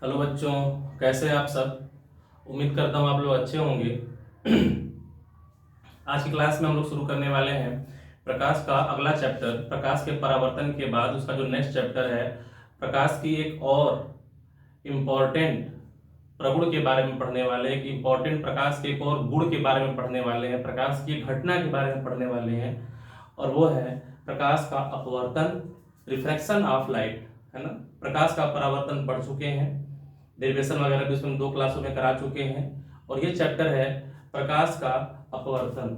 Hello बच्चों, कैसे हैं आप सब। उम्मीद करता हूँ आप लोग अच्छे होंगे। आज की क्लास में हम लोग शुरू करने वाले हैं प्रकाश का अगला चैप्टर। प्रकाश के परावर्तन के बाद उसका जो नेक्स्ट चैप्टर है, प्रकाश की एक और इम्पोर्टेंट प्रगुण के बारे में पढ़ने वाले हैं। एक इम्पोर्टेंट प्रकाश के एक और गुण के बारे में पढ़ने वाले हैं, प्रकाश की एक घटना के बारे में पढ़ने वाले हैं, और वो है प्रकाश का अपवर्तन, रिफ्रैक्शन ऑफ लाइट, है ना। प्रकाश का परावर्तन पढ़ चुके हैं, डेरिवेशन वगैरह भी उसमें 2 क्लासों में करा चुके हैं, और ये चैप्टर है प्रकाश का अपवर्तन।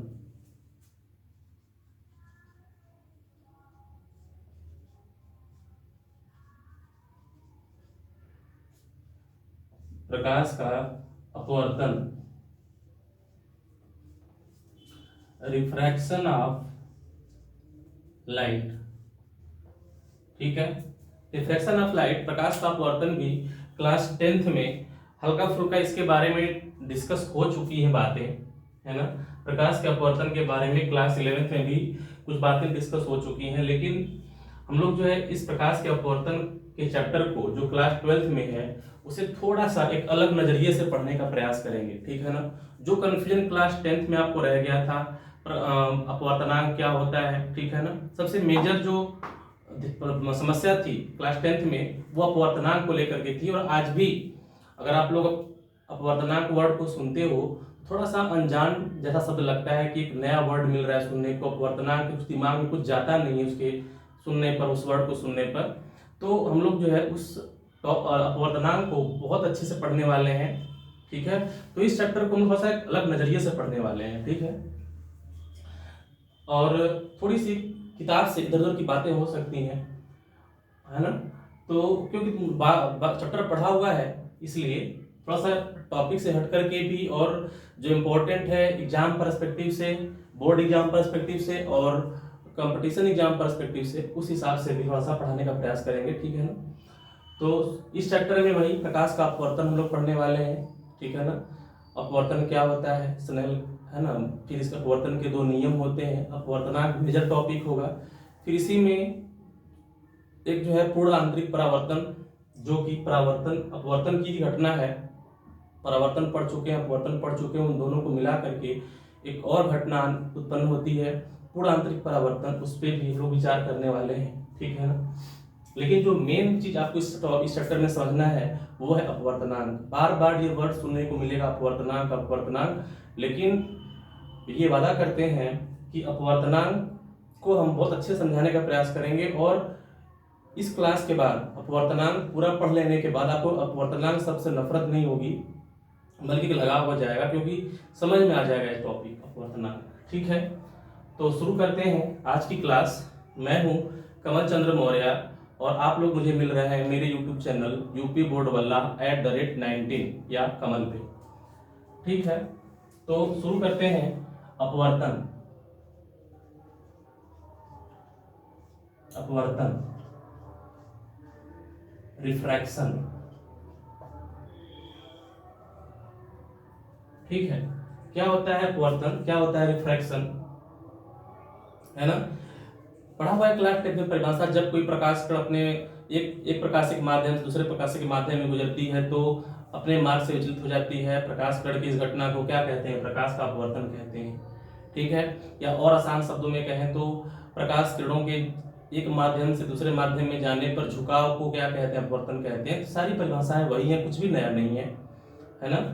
प्रकाश का अपवर्तन, रिफ्रैक्शन ऑफ लाइट। ठीक है, रिफ्रैक्शन ऑफ लाइट, प्रकाश का अपवर्तन भी क्लास 10th में हल्का फुल्का इसके बारे में डिस्कस हो चुकी है बातें, है ना। प्रकाश के अपवर्तन के बारे में क्लास 11th में भी कुछ बातें डिस्कस हो चुकी हैं, लेकिन हम लोग जो है इस प्रकाश के अपवर्तन के चैप्टर को जो क्लास 12th में है उसे थोड़ा सा एक अलग नजरिए से पढ़ने का प्रयास करेंगे। ठीक है ना। जो कंफ्यूजन क्लास 10th में आपको रह गया था, अपवर्तनांक क्या होता है, ठीक है ना, सबसे मेजर जो समस्या थी क्लास 10th में वो अपवर्तनांक को लेकर के थी। और आज भी अगर आप लोग अपवर्तनांक वर्ड को सुनते हो, थोड़ा सा अनजान जैसा शब्द लगता है कि एक नया वर्ड मिल रहा है सुनने को, अपवर्तनांक कुछ दिमाग में कुछ जाता नहीं है उसके सुनने पर, उस वर्ड को सुनने पर। तो हम लोग जो है उस अपवर्तनांक को बहुत अच्छे से पढ़ने वाले हैं। ठीक है, तो इस चैप्टर को हम थोड़ा सा एक अलग नजरिए से पढ़ने वाले हैं। ठीक है, और थोड़ी सी किताब से इधर उधर की बातें हो सकती हैं, है ना। तो क्योंकि चैप्टर पढ़ा हुआ है इसलिए थोड़ा सा टॉपिक से हट करके भी, और जो इम्पोर्टेंट है एग्जाम पर्सपेक्टिव से, बोर्ड एग्जाम पर्सपेक्टिव से और कंपटीशन एग्जाम पर्सपेक्टिव से, उस हिसाब से भी थोड़ा सा पढ़ाने का प्रयास करेंगे। ठीक है ना। तो इस चैप्टर में वही प्रकाश का अपवर्तन हम लोग पढ़ने वाले हैं। ठीक है ना। अपवर्तन क्या होता है, स्नेल, है ना। फिर इसका अपवर्तन के 2 नियम होते हैं, अपवर्तनांक मेजर टॉपिक होगा। फिर इसी में एक जो है पूर्ण आंतरिक परावर्तन, जो कि परावर्तन अपवर्तन की घटना है, परावर्तन पढ़ चुके हैं, अपवर्तन पढ़ चुके हैं, उन दोनों को मिला करके एक और घटना उत्पन्न होती है, पूर्ण आंतरिक परावर्तन, उस पर भी लोग विचार करने वाले हैं। ठीक है ना। लेकिन जो मेन चीज आपको इस चैप्टर में समझना है वो है अपवर्तनांक। बार बार ये वर्ड सुनने को मिलेगा, अपवर्तनांक अपवर्तनांक, लेकिन ये वादा करते हैं कि अपवर्तनांक को हम बहुत अच्छे से समझाने का प्रयास करेंगे। और इस क्लास के बाद अपवर्तनांक पूरा पढ़ लेने के बाद आपको अपवर्तनांक सबसे नफरत नहीं होगी, बल्कि लगाव हो जाएगा, क्योंकि समझ में आ जाएगा ये टॉपिक अपवर्तनांक। ठीक है, तो शुरू करते हैं आज की क्लास। मैं हूं कमल चंद्र मौर्य, और आप लोग मुझे मिल रहे हैं मेरे यूट्यूब चैनल यूपी बोर्ड वल्ला @19 या कमल पे। ठीक है, तो शुरू करते हैं। अपवर्तन, अपवर्तन, रिफ्रैक्शन। ठीक है, क्या होता है अपवर्तन, क्या होता है रिफ्रैक्शन, है ना। पढ़ा हुआ है क्लास 10 में परिभाषा। जब कोई प्रकाश कण अपने एक प्रकाशिक माध्यम से दूसरे प्रकाशिक माध्यम में गुजरती है तो अपने मार्ग से विचलित हो जाती है। प्रकाश कण की इस घटना को क्या कहते हैं, प्रकाश का अपवर्तन कहते हैं। ठीक है, या और आसान शब्दों में कहें तो प्रकाश किरणों के एक माध्यम से दूसरे माध्यम में जाने पर झुकाव को क्या कहते हैं, अपवर्तन कहते हैं। सारी परिभाषाएं वही है, कुछ भी नया नहीं है ना।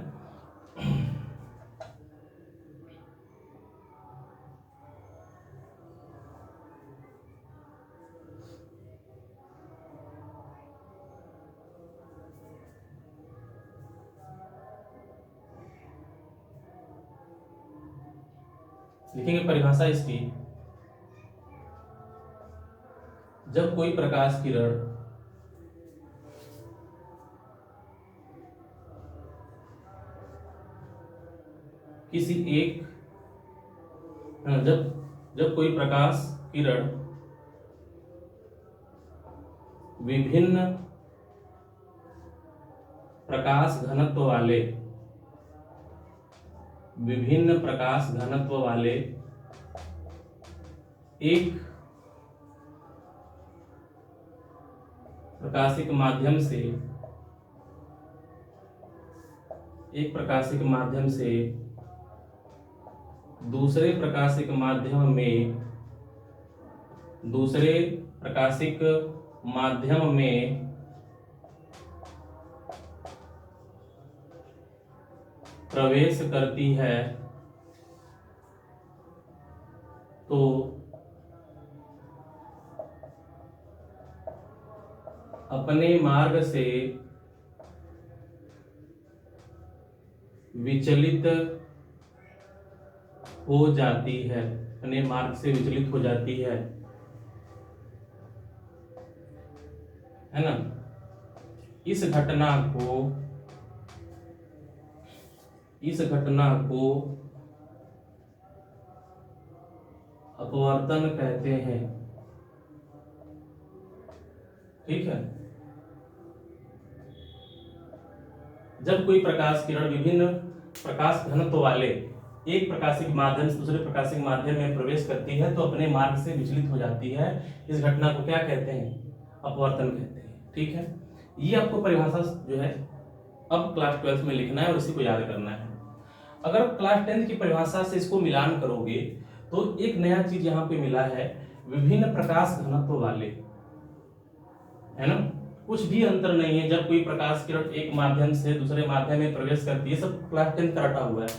लिखेंगे परिभाषा इसकी। जब कोई प्रकाश किरण किसी एक, जब जब कोई प्रकाश किरण विभिन्न प्रकाश घनत्व वाले, विभिन्न प्रकाश घनत्व वाले एक प्रकाशिक माध्यम से एक प्रकाशिक माध्यम से दूसरे प्रकाशिक माध्यम में प्रवेश करती है तो अपने मार्ग से विचलित हो जाती है, अपने मार्ग से विचलित हो जाती है ना। इस घटना को अपवर्तन कहते हैं। ठीक है, जब कोई प्रकाश किरण विभिन्न प्रकाश घनत्व वाले एक प्रकाशिक माध्यम से दूसरे प्रकाशिक माध्यम में प्रवेश करती है तो अपने मार्ग से विचलित हो जाती है, इस घटना को क्या कहते हैं? अपवर्तन कहते हैं। ठीक है, ये आपको परिभाषा जो है अब क्लास 12 में लिखना है और इसी को याद करना है। अगर क्लास 10 की परिभाषा से इसको मिलान करोगे तो एक नया चीज यहाँ पे मिला है, विभिन्न प्रकाश घनत्व वाले, है ना। कुछ भी अंतर नहीं है, जब कोई प्रकाश किरण एक माध्यम से दूसरे माध्यम में प्रवेश करती है, सब क्लास 10 का रटा हुआ है।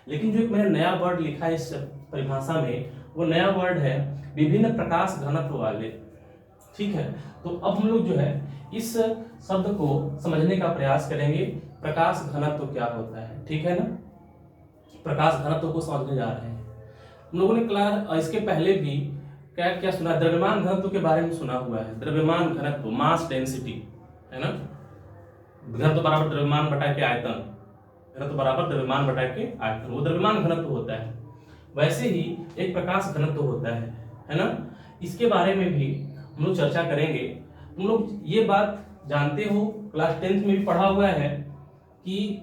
लेकिन जो एक मैंने नया वर्ड लिखा है इस परिभाषा में, वो नया वर्ड है विभिन्न प्रकाश घनत्व वाले। ठीक है, तो अब हम लोग जो है इस शब्द को समझने का प्रयास करेंगे, प्रकाश घनत्व क्या होता है। ठीक है ना, प्रकाश घनत्व को समझने जा रहे हैं। हम लोगों ने क्लास इसके पहले भी क्या क्या सुना, द्रव्यमान घनत्व के बारे में सुना हुआ है। द्रव्यमान घनत्व, मास डेंसिटी, है ना। घनत्व बराबर द्रव्यमान बटा के आयतन, घनत्व बराबर द्रव्यमान बटा के आयतन, वो द्रव्यमान घनत्व होता है। वैसे ही एक प्रकाश घनत्व होता है ना। इसके बारे में भी हम लोग चर्चा करेंगे। तुम लोग ये बात जानते हो, क्लास 10th में भी पढ़ा हुआ है कि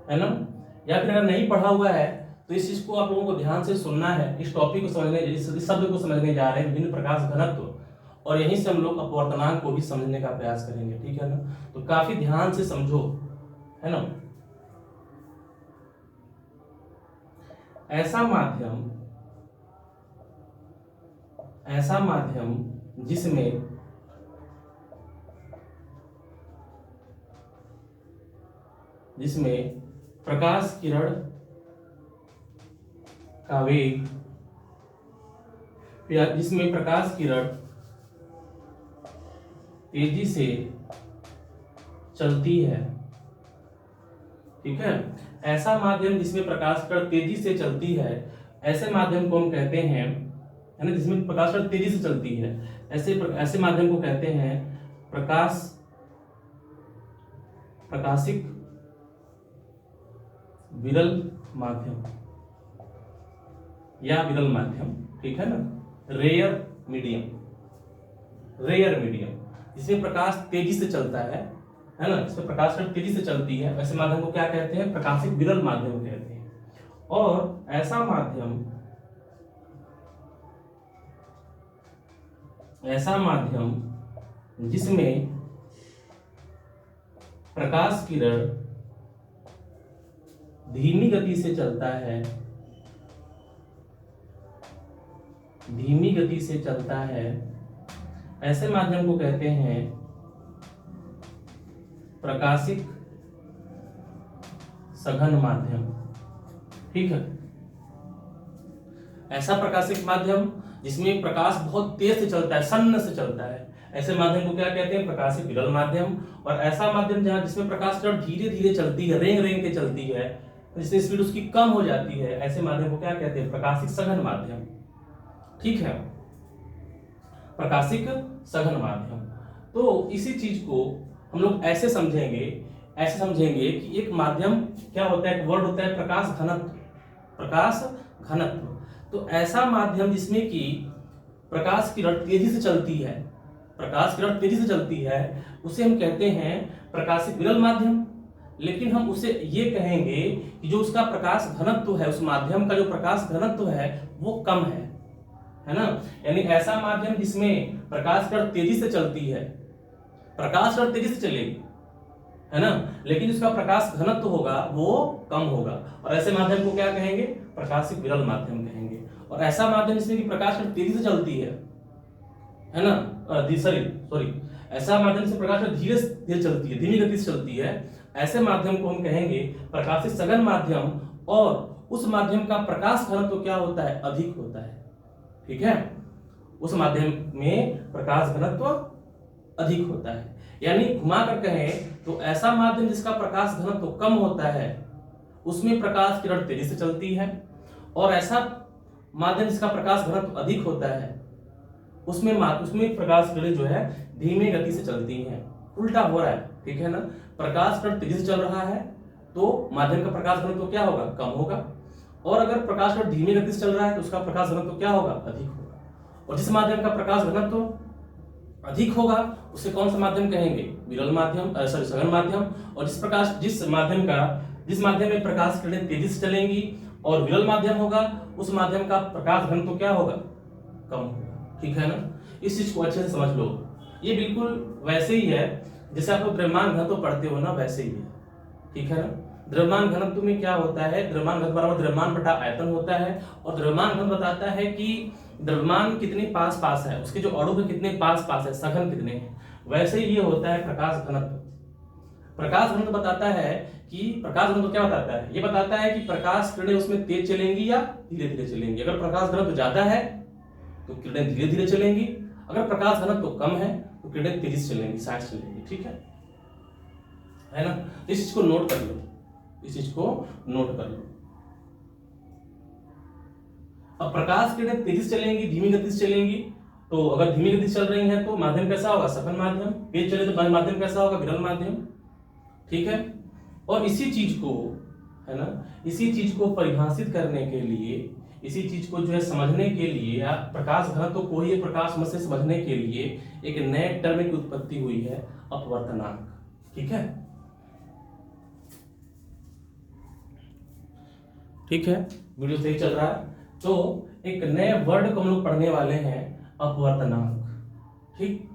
है ना, या फिर अगर नहीं पढ़ा हुआ है तो इस चीज को आप लोगों को ध्यान से सुनना है। इस टॉपिक को समझने, इस शब्द को समझने जा रहे हैं, विभिन्न प्रकाश घनत्व, और यहीं से हम लोग अपवर्तनांक को भी समझने का प्रयास करेंगे। ठीक है ना, तो काफी ध्यान से समझो, है ना। ऐसा माध्यम जिसमें प्रकाश किरण का वेग, या जिसमें प्रकाश किरण तेजी से चलती है। ठीक है, ऐसा माध्यम जिसमें प्रकाश किरण तेजी से चलती है, ऐसे माध्यम को हम कहते हैं, है ना, जिसमें प्रकाश किरण तेजी से चलती है, ऐसे माध्यम को कहते हैं प्रकाशिक विरल माध्यम या विरल माध्यम। ठीक है ना, रेयर मीडियम, जिसमें प्रकाश तेजी से चलता है ना, जिसमें प्रकाश तेजी से चलती है, ऐसे माध्यम को क्या कहते हैं? प्रकाशिक विरल माध्यम कहते हैं। और ऐसा माध्यम जिसमें प्रकाश किरण धीमी गति से चलता है, ऐसे माध्यम को कहते हैं प्रकाशिक सघन माध्यम। ठीक है, ऐसा प्रकाशिक माध्यम जिसमें प्रकाश बहुत तेज से चलता है, सन्न से चलता है, ऐसे माध्यम को क्या कहते हैं? प्रकाशिक विरल माध्यम। और ऐसा माध्यम जिसमें प्रकाश किरण धीरे धीरे चलती है, रेंग के चलती है, जिससे स्पीड उसकी कम हो जाती है, ऐसे माध्यम को क्या कहते हैं? प्रकाशिक सघन माध्यम। ठीक है, प्रकाशिक सघन माध्यम। तो इसी चीज को हम लोग ऐसे समझेंगे कि एक माध्यम क्या होता है, एक वर्ड होता है प्रकाश घनत्व। तो ऐसा माध्यम जिसमें कि प्रकाश किरण तेजी से चलती है, उसे हम कहते हैं प्रकाशिक विरल माध्यम। लेकिन हम उसे ये कहेंगे कि जो उसका प्रकाश घनत्व है, उस माध्यम का जो प्रकाश घनत्व है वो कम है है ना। यानी ऐसा माध्यम जिसमें प्रकाश कण तेजी से चलती है, प्रकाश कण तेजी से चलेगी, है ना, लेकिन उसका प्रकाश घनत्व होगा वो कम होगा, और ऐसे माध्यम को क्या कहेंगे, प्रकाशिक विरल माध्यम कहेंगे। और ऐसा माध्यम जिसमें कि प्रकाश कण तेजी से चलती है ना, सॉरी, ऐसा माध्यम से प्रकाश कण धीरे धीरे चलती है, धीमी गति से चलती है, ऐसे माध्यम को हम कहेंगे प्रकाशिक सघन माध्यम, और उस माध्यम का प्रकाश घनत्व क्या होता है, अधिक होता है। ठीक है, उस माध्यम में प्रकाश घनत्व अधिक होता है। यानी घुमा कर कहें तो ऐसा माध्यम जिसका प्रकाश घनत्व कम होता है उसमें प्रकाश किरण तेजी से चलती है, और ऐसा माध्यम जिसका प्रकाश घनत्व अधिक होता है उसमें प्रकाश किरण जो है धीमी गति से चलती हैं। उल्टा हो रहा है, ठीक है ना, प्रकाश कण तेजी से चल रहा है तो माध्यम का प्रकाश घनत्व क्या होगा, कम होगा, और अगर प्रकाश कण धीमी गति से चल रहा है तो उसका प्रकाश घनत्व क्या होगा, अधिक होगा। और जिस माध्यम का प्रकाश घनत्व अधिक होगा उसे कौन सा माध्यम कहेंगे, विरल माध्यम, सघन माध्यम। और जिस माध्यम में प्रकाश किरणें तेजी से चलेंगी और विरल माध्यम होगा, उस माध्यम का प्रकाश घनत्व क्या होगा, कम होगा। ठीक है ना, इस चीज को अच्छे से समझ लो। ये बिल्कुल वैसे ही है जैसे आप लोग द्रव्यमान घनत्व पढ़ते हो ना, वैसे ही है। ठीक है ना, द्रव्यमान घनत्व में क्या होता है, द्रव्यमान घनत्व बराबर द्रव्यमान बटा आयतन होता है, और द्रव्यमान घनत्व बताता है कि द्रव्यमान कितने पास पास है, उसके जो अणु कितने पास पास है, सघन कितने हैं। वैसे ही ये होता है प्रकाश घनत्व। प्रकाश घनत्व बताता है कि प्रकाश घनत्व क्या बताता है, ये बताता है कि प्रकाश किरणें उसमें तेज चलेंगी या धीरे धीरे चलेंगी। अगर प्रकाश घनत्व ज्यादा है तो किरणें धीरे धीरे चलेंगी, अगर प्रकाश घनत्व कम है तो किरणें तेजी से चलेंगी, साइड चलेंगी। ठीक है ना, इस चीज को नोट कर लो, इस चीज को नोट कर लो। अब प्रकाश किरणें तेजी से चलेंगी, धीमी गति से चलेंगी, तो अगर धीमी गति से चल रही हैं तो माध्यम कैसा होगा, सघन माध्यम, तेज चले तो माध्यम कैसा होगा, विरल माध्यम। ठीक है, और इसी चीज को, है ना, इसी चीज को परिभाषित करने के लिए, इसी चीज को जो है समझने के लिए, या प्रकाश घनत्व को ही प्रकाश मत से समझने के लिए एक नए टर्म की उत्पत्ति हुई है, अपवर्तनांक। ठीक है, ठीक है, वीडियो सही चल रहा है। तो एक नए वर्ड को हम लोग पढ़ने वाले हैं, अपवर्तनांक। ठीक,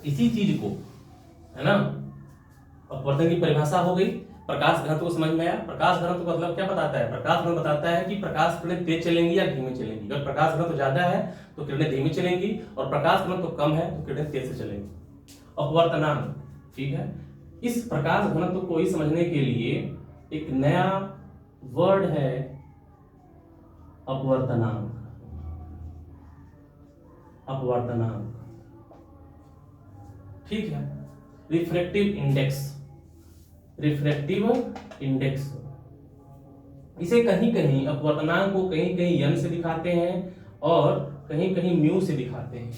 इसी चीज को, है ना, अपवर्तन की परिभाषा हो गई, प्रकाश घनत्व को समझ में आया। प्रकाश घनत्व मतलब क्या बताता है, प्रकाश घनत्व बताता है कि प्रकाश किरणें तेज चलेंगी या धीमी चलेंगी। अगर प्रकाश घनत्व ज्यादा है तो किरणें धीमी चलेंगी, और प्रकाश घनत्व कम है तो किरणें तेज से चलेंगी। अपवर्तनांक, ठीक है, इस प्रकाश घनत्व को ही समझने के लिए एक नया वर्ड है, अपवर्तनांक। अपवर्तनांक, ठीक है, रिफ्रैक्टिव इंडेक्स, रिफ्रैक्टिव इंडेक्स। इसे कहीं कहीं अपवर्तनांक को कहीं कहीं यन से दिखाते हैं और कहीं कहीं म्यू से दिखाते हैं।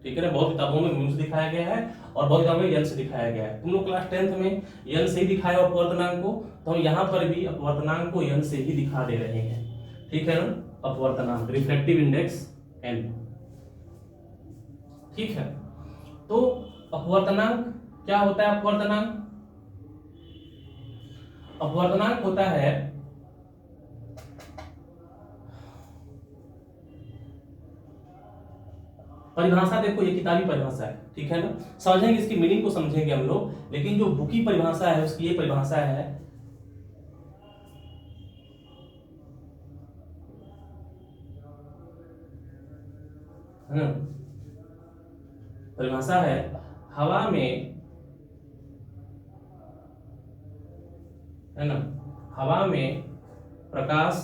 ठीक है ना, बहुत किताबों में म्यू से दिखाया गया है और बहुत किताबों में यन से दिखाया गया है। तुम लोग क्लास 10th में यन से ही दिखाया अपवर्तनांक को, तो हम यहाँ पर भी अपवर्तनांक को यन से ही दिखा दे रहे हैं। ठीक है ना, अपवर्तनांक, रिफ्रैक्टिव इंडेक्स एन। ठीक है, तो अपवर्तनांक क्या होता है, अपवर्तनांक, अपवर्तनांक होता है परिभाषा। देखो ये किताबी परिभाषा है, ठीक है ना, समझेंगे इसकी मीनिंग को समझेंगे हम लोग, लेकिन जो बुकी परिभाषा है उसकी ये परिभाषा है, ना, परिभाषा है हवा में, है ना, हवा में प्रकाश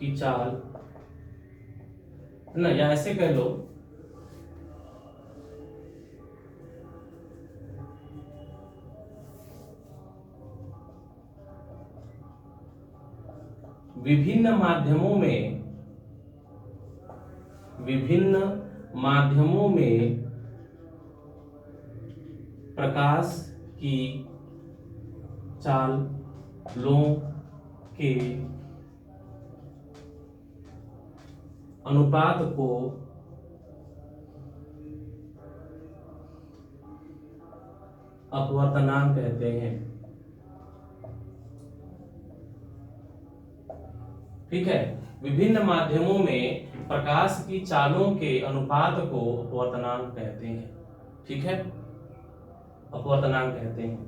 की चाल, है ना, या ऐसे कह लो विभिन्न माध्यमों में प्रकाश की चालों के अनुपात को अपवर्तनांक कहते हैं। ठीक है, विभिन्न माध्यमों में प्रकाश की चालों के अनुपात को अपवर्तनांक कहते हैं। ठीक है, अपवर्तनांक कहते हैं।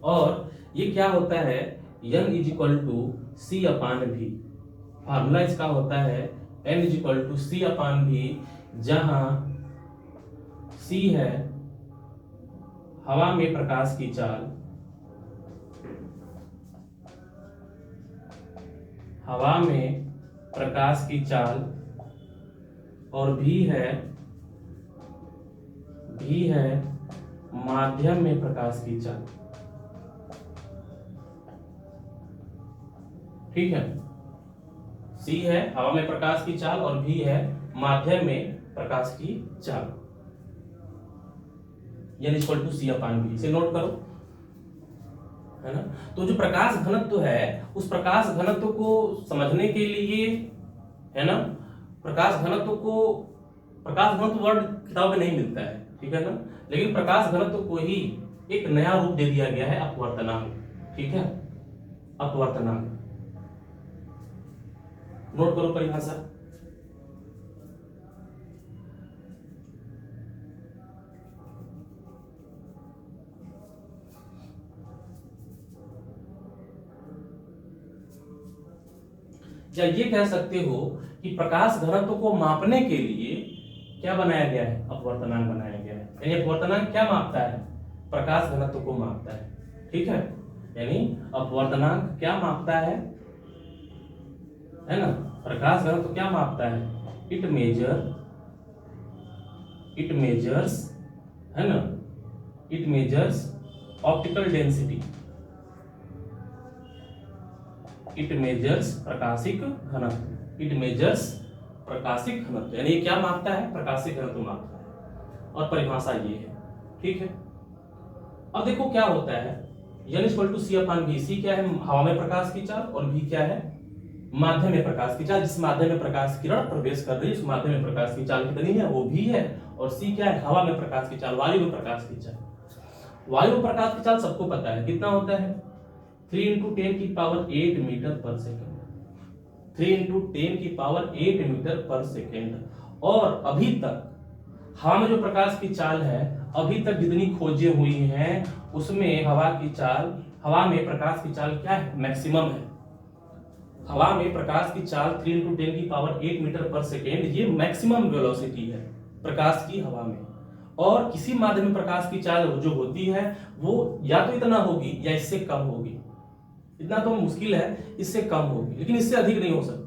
और ये क्या होता है, n is equal to C अपान भी। फार्मूला इसका होता है n is equal to C अपान भी, जहां c है हवा में प्रकाश की चाल, हवा में प्रकाश की चाल, और भी है माध्यम में प्रकाश की चाल। ठीक है, C है हवा में प्रकाश की चाल और V है माध्यम में प्रकाश की चाल। n इक्वल टू सी अपान भी, इसे नोट करो, है ना। तो जो प्रकाश घनत्व है, उस प्रकाश घनत्व को समझने के लिए, है ना, प्रकाश घनत्व वर्ड किताब में नहीं मिलता है, ठीक है ना, लेकिन प्रकाश घनत्व को ही एक नया रूप दे दिया गया है, अपवर्तनांक। ठीक है, अपवर्तनांक नोट करो परिभाषा। या ये कह सकते हो कि प्रकाश घनत्व को मापने के लिए क्या बनाया गया है, अपवर्तनांक बनाया गया है। यानी अपवर्तनांक क्या मापता है, प्रकाश घनत्व को मापता है। ठीक है, यानी अपवर्तनांक क्या मापता है ना, प्रकाश घनत्व क्या मापता है, इट मेजर्स, है ना, it measures optical density, it measures प्रकाशिक घनत्व, इट मेजर्स प्रकाशिक घनत्व, यानी ये क्या मापता है, प्रकाशिक घनत्व मापता है। और परिभाषा ये है। ठीक है, अब देखो क्या होता है, n इक्वल टू सी अपान भी। सी क्या है, हवा में प्रकाश की चाल, और भी क्या है, माध्यम में प्रकाश की चाल। जिस माध्यम में प्रकाश किरण प्रवेश कर रही है, उस माध्यम में प्रकाश की चाल कितनी है, वो भी है। और सी क्या है, हवा में प्रकाश की चाल, वायु में प्रकाश की चाल। वायु में प्रकाश की चाल सबको पता है, कितना होता है, 3 × 10⁸ मीटर पर सेकेंड, 3 × 10⁸ मीटर पर सेकेंड। और अभी तक हवा में जो प्रकाश की चाल है, अभी तक जितनी खोजें हुई हैं उसमें हवा में प्रकाश की चाल क्या है, मैक्सिमम है। हवा में प्रकाश की चाल 3 × 10⁸ मीटर पर सेकेंड, ये मैक्सिमम वेलोसिटी है प्रकाश की हवा में। और किसी माध्यम में प्रकाश की चाल जो होती है वो या तो इतना होगी या इससे कम होगी। इतना तो मुश्किल है, इससे कम होगी, लेकिन इससे अधिक नहीं हो सकती।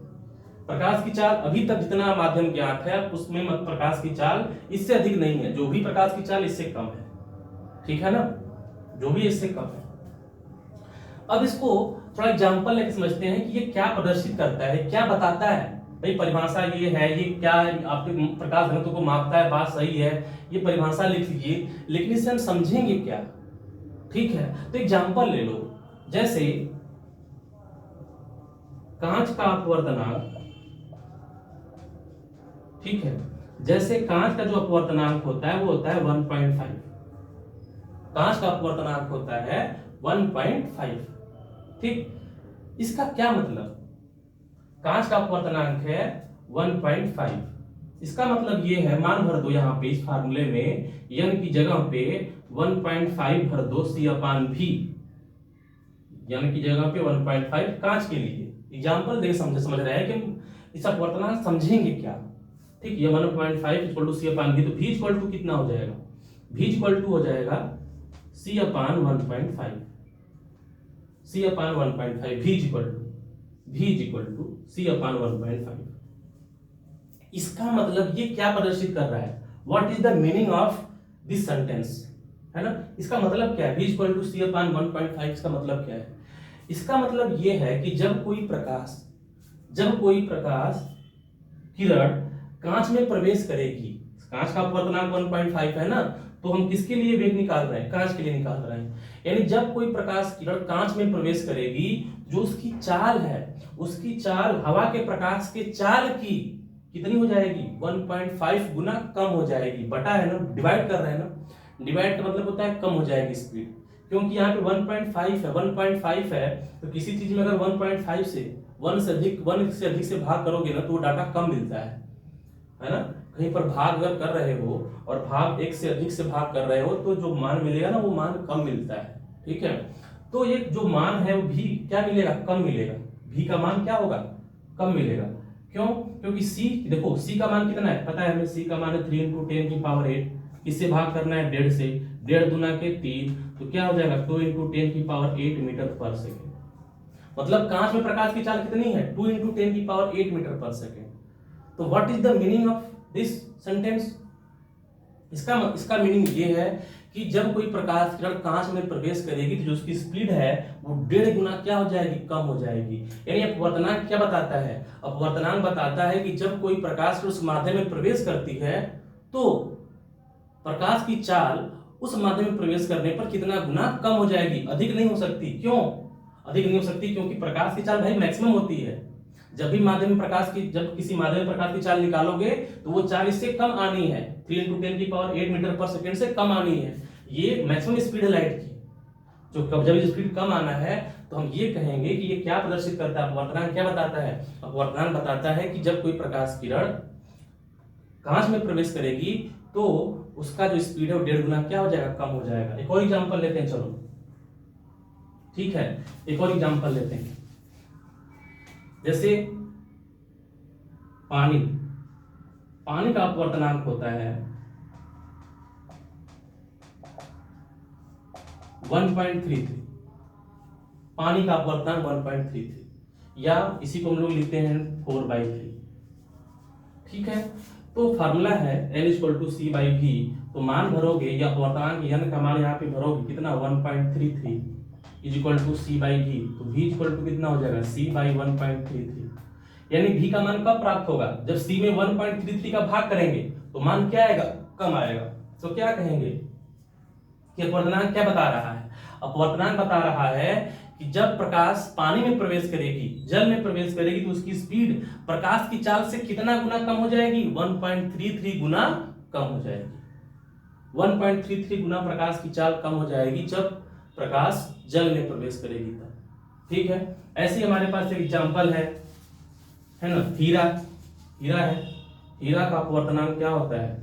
प्रकाश की चाल अभी तक जितना माध्यम ज्ञात है उसमें प्रकाश की चाल इससे अधिक नहीं है। जो भी प्रकाश की चाल इससे कम है, ठीक है ना, जो भी इससे कम है। अब इसको थोड़ा एग्जांपल लेके समझते हैं कि ये क्या प्रदर्शित करता है, क्या बताता है। भाई परिभाषा ये है, ये क्या आपके प्रकाश घनत्व को मापता है, बात सही है, ये परिभाषा लिख लीजिए, लेकिन इसे हम समझेंगे क्या। ठीक है, तो एग्जांपल ले लो, जैसे कांच का अपवर्तनांक। ठीक है, जैसे कांच का जो अपवर्तनांक होता है वो होता है 1.5। कांच का अपवर्तनांक होता है 1.5। ठीक, इसका क्या मतलब, कांच का अपवर्तनांक है 1.5। इसका मतलब ये है, मान भर दो यहाँ पे इस फार्मूले में, n की जगह पे 1.5 भर दो c अपान v, n की जगह पे 1.5 कांच के लिए। एग्जाम्पल दे समझ रहे हैं कि इस अपवर्तनांक समझेंगे क्या। ठीक, ये 1.5 equal to C upon v, तो v इक्वल टू कितना हो जाएगा, v इक्वल टू हो जाएगा c upon 1.5, c upon 1.5, v equal to c upon 1.5। इसका मतलब ये क्या प्रदर्शित कर रहा है, what is the meaning of this sentence, है ना। इसका मतलब क्या है, v equal to c upon 1.5, इसका मतलब क्या है। इसका मतलब ये है कि जब कोई प्रकाश किरण कांच में प्रवेश करेगी, कांच का अपवर्तनांक 1.5 है ना, तो हम किसके लिए वेग निकाल रहे हैं, कांच के लिए निकाल रहे हैं। यानी जब कोई प्रकाश किरण कांच में प्रवेश करेगी, जो उसकी चाल है, उसकी चाल हवा के प्रकाश के चाल की कितनी हो जाएगी, 1.5 गुना कम हो जाएगी। बटा है ना, डिवाइड कर रहे हैं ना, डिवाइड का मतलब होता है कम हो जाएगी स्पीड, क्योंकि यहाँ पे 1.5 है, 1.5 है, तो किसी चीज में अगर 1.5 से 1 से अधिक से भाग करोगे ना तो वो डाटा कम मिलता है ना। कहीं पर भाग अगर कर रहे हो और भाग 1 से अधिक से भाग कर रहे हो तो जो मान मिलेगा ना वो मान कम मिलता है, ठीक है। तो ये जो मान है वो भी क्या मिलेगा, कम मिलेगा, भी का मान क्या होगा, कम मिलेगा। क्यों, क्योंकि सी, देखो सी का मान कितना है पता है हमें, सी का मान है 3 × 10⁸। इससे भाग करना है 1.5 से, 1.5 दूना के 3, तो क्या हो जाएगा 2 × 10⁸ मीटर/सेकेंड। मतलब कांच में प्रकाश की चाल कितनी है, 2 × 10⁸ मीटर/सेकेंड। तो what is the meaning of this sentence, इसका मीनिंग ये है कि जब कोई प्रकाश किरण कांच में प्रवेश करेगी तो जो उसकी स्पीड है वो 1.5 गुना क्या हो जाएगी, कम हो जाएगी। यानी अपवर्तनांक क्या बताता है, अपवर्तनांक बताता है कि जब कोई प्रकाश उस माध्यम में प्रवेश करती है तो प्रकाश की चाल उस माध्यम में प्रवेश करने पर कितना गुना कम हो जाएगी, अधिक नहीं हो सकती। क्यों अधिक नहीं हो सकती, क्योंकि प्रकाश की चाल भाई मैक्सिमम होती है। जब भी माध्यम में प्रकाश की, जब किसी माध्यम में प्रकाश की चाल निकालोगे तो वो चाल इससे कम आनी है, 3 × 10⁸ मीटर/सेकेंड से कम आनी है। ये मैक्सिमम स्पीड है लाइट की। जो कब जब स्पीड कम आना है तो हम ये कहेंगे कि ये क्या प्रदर्शित करता है, अपवर्तनांक क्या बताता है, अपवर्तनांक बताता है कि जब कोई प्रकाश किरण कांच में प्रवेश करेगी तो उसका जो स्पीड है वो 1.5 गुना क्या हो जाएगा, कम हो जाएगा। एक और एग्जांपल लेते हैं, चलो ठीक है, एक और एग्जांपल लेते हैं। जैसे पानी, पानी का अपवर्तनांक होता है 1.33, पानी का अपवर्तनांक 1.33, या इसी को हम लोग लिखते हैं 4/3, ठीक है। तो फार्मूला है N=C/V, तो मान भरोगे या अपवर्तनांक n का मान यहाँ पे भरोगे कितना, 1.33 C/V, तो V कितना हो जाएगा, C/1.33। यानी V का मान कब प्राप्त होगा, जब C में 1.33 का भाग करेंगे तो मान क्या आएगा, कम आएगा। तो क्या कहेंगे कि अपवर्तनांक क्या बता रहा है, अपवर्तनांक बता रहा है कि जब प्रकाश पानी में प्रवेश करेगी, जल में प्रवेश करेगी तो उसकी स्पीड प्रकाश की चाल से कितना गुना कम हो जाएगी, 1.33 गुना कम हो जाएगी। 1.33 गुना प्रकाश की चाल कम हो जाएगी जब प्रकाश जल में प्रवेश करेगी तब, ठीक है। ऐसे ही हमारे पास एक एग्जांपल है ना, हीरा, हीरा है, हीरा का अपवर्तनांक क्या होता है,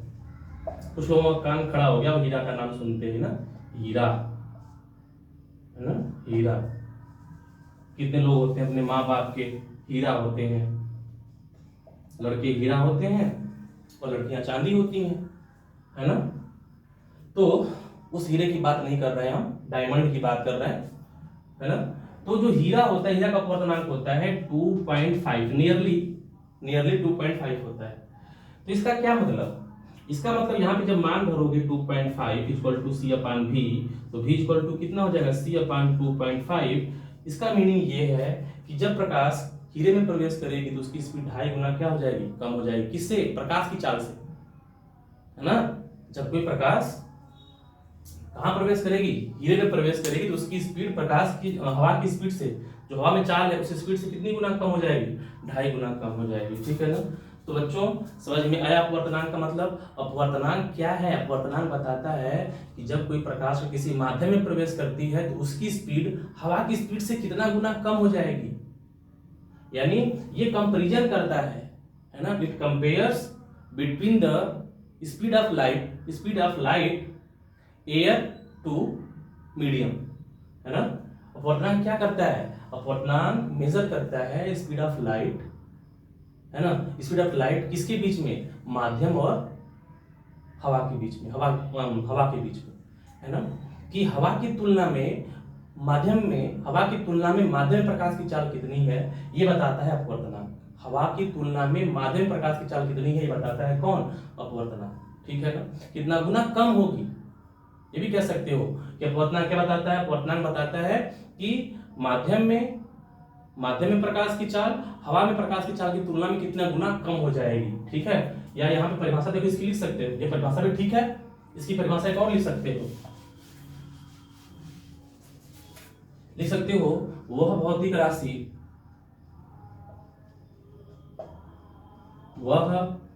कुछ लोगों का कान खड़ा हो गया वो हीरा का नाम सुनते हैं ना, हीरा है ना, हीरा। कितने लोग होते हैं अपने माँ बाप के हीरा होते हैं, लड़के हीरा होते हैं और लड़कियां चांदी होती हैं, है ना। तो उस हीरे की बात नहीं कर रहे हैं हम, डायमंड की बात कर रहे हैं, है ना। तो जो हीरा होता है, हीरा का अपवर्तनांक होता है 2.5, नियरली 2.5 होता है। तो इसका क्या मतलब, इसका मतलब यहाँ पे जब मान भरोगे 2.5 C/V, तो V कितना हो जाएगा, C/2.5। इसका मीनिंग ये है कि जब प्रकाश हीरे में प्रवेश करेगी तो उसकी स्पीड 2.5 गुना क्या हो जाएगी, कम हो जाएगी। किससे, प्रकाश की चाल से, है ना। जब कोई प्रकाश कहाँ प्रवेश करेगी, हीरे में प्रवेश करेगी तो उसकी स्पीड प्रकाश की, हवा की स्पीड से, जो हवा में चाल है उस स्पीड से कितनी गुना कम हो जाएगी, 2.5 गुना कम हो जाएगी, ठीक है ना। तो बच्चों समझ में आया अपवर्तनांक का मतलब। अपवर्तनांक क्या है, अपवर्तनांक बताता है कि जब कोई प्रकाश किसी माध्यम में प्रवेश करती है तो उसकी स्पीड हवा की स्पीड से कितना गुना कम हो जाएगी। यानी ये कंपैरिजन करता है ना, it compares between the speed of light air to medium, है ना। अपवर्तनांक क्या करता है, अपवर्तनांक मेजर करता है स्पीड ऑफ लाइट, है ना, स्पीड ऑफ लाइट किसके बीच में, माध्यम और हवा के बीच में, हवा के बीच में, है ना। कि हवा की तुलना में माध्यम में, हवा की तुलना में माध्यम प्रकाश की चाल कितनी है ये बताता है अपवर्तनांक। हवा की तुलना में माध्यम प्रकाश की चाल कितनी है ये बताता है कौन, अपवर्तनांक, ठीक है ना। कितना गुना कम होगी ये भी कह सकते हो कि अपवर्तनांक क्या बताता है, अपवर्तनांक बताता है कि माध्यम में प्रकाश की चाल हवा में प्रकाश की चाल की तुलना में कितना गुना कम हो जाएगी, ठीक है। या यहाँ पे परिभाषा देखो इसकी लिख सकते हो, ये परिभाषा भी ठीक है, इसकी परिभाषा एक और लिख सकते हो, वह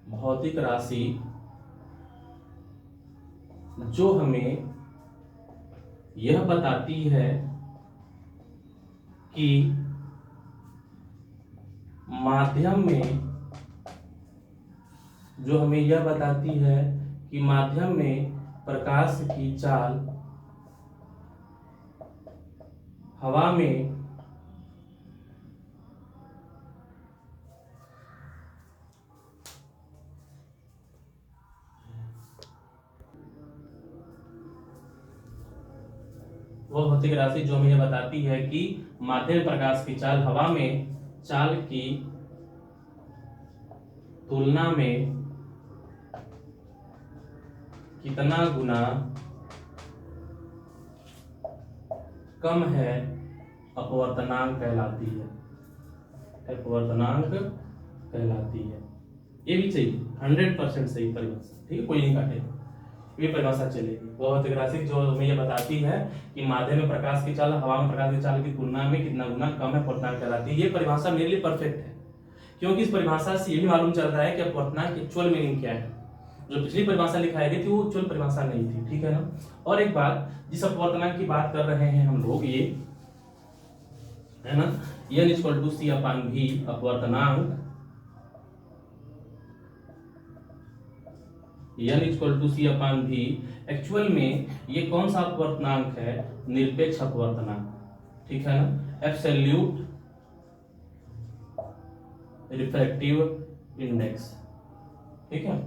भौतिक राशि जो हमें यह बताती है कि माध्यम में, जो हमें यह बताती है कि माध्यम में प्रकाश की चाल हवा में वह भौतिक राशि जो हमें यह बताती है कि माध्यम में प्रकाश की चाल हवा में चाल की तुलना में कितना गुना कम है, अपवर्तनांक कहलाती है। अपवर्तनांक कहलाती है। ये भी चाहिए, 100% सही परिभाषा, ठीक है, कोई नहीं काटेगा, ये परिभाषा चलेगी। वह भौतिक राशि जो हमें ये बताती है कि माध्यम में प्रकाश की चाल हवा में प्रकाश की चाल की तुलना में कितना गुना कम है, अपवर्तनांक कहलाती है। ये परिभाषा मेरे लिए परफेक्ट है, क्योंकि इस परिभाषा से ये भी मालूम चल रहा है कि अपवर्तनांक एक्चुअल मीनिंग क्या है। जो पिछली परिभाषा लिखाई गई थी वो एक्चुअल परिभाषा नहीं थी, ठीक है ना। और एक बात, जिस अपवर्तनांक की बात कर रहे हैं हम लोग, ये है ना, n = c/v अपवर्तनांक, n = c/v एक्चुअल में ये कौन सा अपवर्तनांक है? निरपेक्ष अपवर्तनांक, ठीक है ना, एब्सोल्यूट रिफ्रैक्टिव इंडेक्स, ठीक है।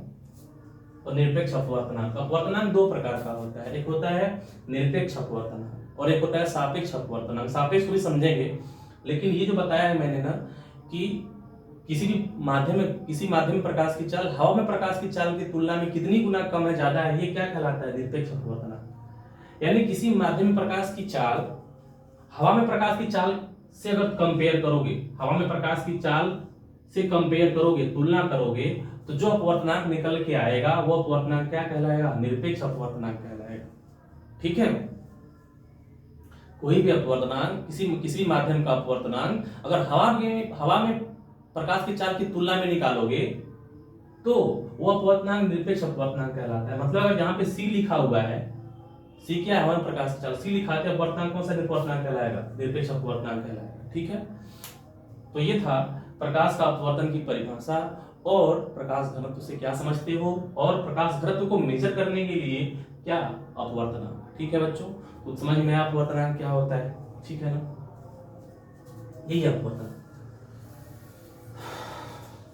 और निरपेक्ष अपवर्तनांक, अपवर्तनांक दो प्रकार का होता है, एक होता है निरपेक्ष अपवर्तनांक और एक होता है सापेक्ष अपवर्तनांक। सापेक्ष को भी समझेंगे, लेकिन ये जो बताया है मैंने ना कि किसी माध्यम में प्रकाश की चाल हवा में प्रकाश की चाल की तुलना में कितनी गुना कम है, ज्यादा है, ये क्या कहलाता है? निरपेक्ष अपवर्तनांक। यानी किसी माध्यम में प्रकाश की चाल हवा में प्रकाश की चाल से अगर कंपेयर करोगे, हवा में प्रकाश की चाल से कंपेयर करोगे, तुलना करोगे, तो जो अपवर्तनांक निकल के आएगा वो अपवर्तनांक क्या कहलाएगा? निरपेक्ष अपवर्तनांक कहलाएगा, ठीक है। कोई भी अपवर्तनांक, किसी माध्यम का अपवर्तनांक अगर हवा में प्रकाश की चाल की तुलना में निकालोगे तो वो अपवर्तनांक निरपेक्ष अपवर्तनांक कहलाता है। मतलब अगर जहां पे C लिखा हुआ है, C क्या है? हवा में प्रकाश की चाल, C लिखा है, अपवर्तनांक कौन सा अपवर्तनांक कहलाएगा? निरपेक्ष अपवर्तनांक कहलाएगा, ठीक है। तो ये था प्रकाश का अपवर्तन की परिभाषा और प्रकाश घनत्व से क्या समझते हो, और प्रकाश घनत्व को मेजर करने के लिए क्या अपवर्तनांक, ठीक है बच्चों। तो समझ में आया अपवर्तनांक क्या होता है, ठीक है ना, यही अपवर्तनांक।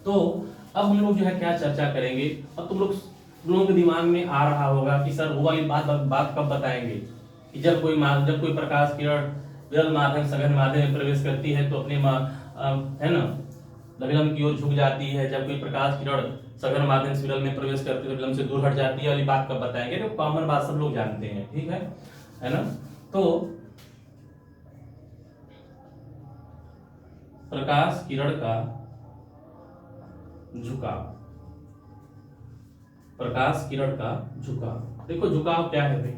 तो अब हम लोग जो है क्या चर्चा करेंगे। अब तुम लोगों के दिमाग में आ रहा होगा कि सर वो वाली बात कब बताएंगे कि जब कोई प्रकाश किरण विरल माध्यम सघन माध्यम में प्रवेश करती है तो अपने है ना विलंब की ओर झुक जाती है, जब कोई प्रकाश किरण सघन माध्यम से विरल में प्रवेश करती है तो विलंब से दूर हट जाती है, वाली बात कब बताएंगे। तो कॉमन बात सब लोग जानते हैं, ठीक है ना। तो प्रकाश किरण का झुकाव, प्रकाश किरण का झुकाव, देखो झुकाव क्या है भाई,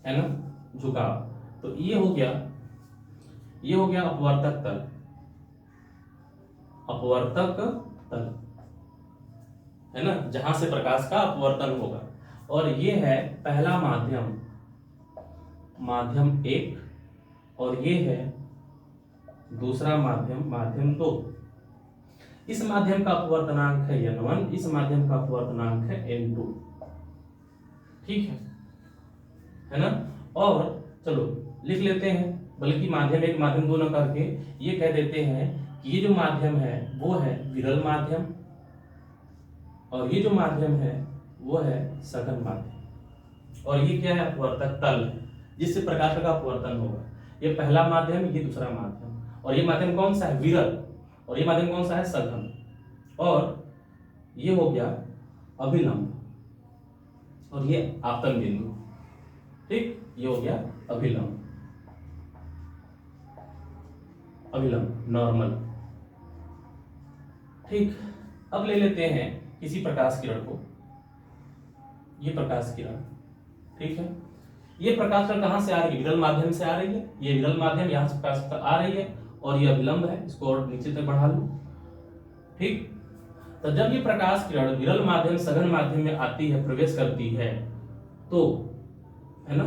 है ना, झुकाव। तो ये हो गया अपवर्तक तल, अपवर्तक तल, है ना, जहां से प्रकाश का अपवर्तन होगा। और ये है पहला माध्यम, माध्यम 1, और ये है दूसरा माध्यम, माध्यम 2। इस माध्यम का अपवर्तनांक है n1, इस माध्यम का अपवर्तनांक है n2, ठीक है ना। और चलो लिख लेते हैं, बल्कि माध्यम 1 माध्यम 2 न करके ये कह देते हैं कि ये जो माध्यम है वो है विरल माध्यम, और ये जो माध्यम है वो है सघन माध्यम, और ये क्या है? अपवर्तक तल है, जिससे प्रकाश का अपवर्तन होगा। ये पहला माध्यम, ये दूसरा माध्यम, और ये माध्यम कौन सा है? विरल, और ये माध्यम कौन सा है? सघन। और ये हो गया अभिलंब, और ये आपतन बिंदु, ठीक, ये हो गया अभिलंब, नॉर्मल, ठीक। अब ले लेते हैं किसी प्रकाश किरण को, ये प्रकाश किरण, ठीक है। ये प्रकाश किरण कहां से आ रही है? विरल माध्यम से आ रही है, ये विरल माध्यम यहां से प्रकाश आ रही है, और ये अभिलंब है, इसको और नीचे तक बढ़ा लो, ठीक। तो जब ये प्रकाश किरण विरल माध्यम सघन माध्यम में आती है, प्रवेश करती है, तो है ना,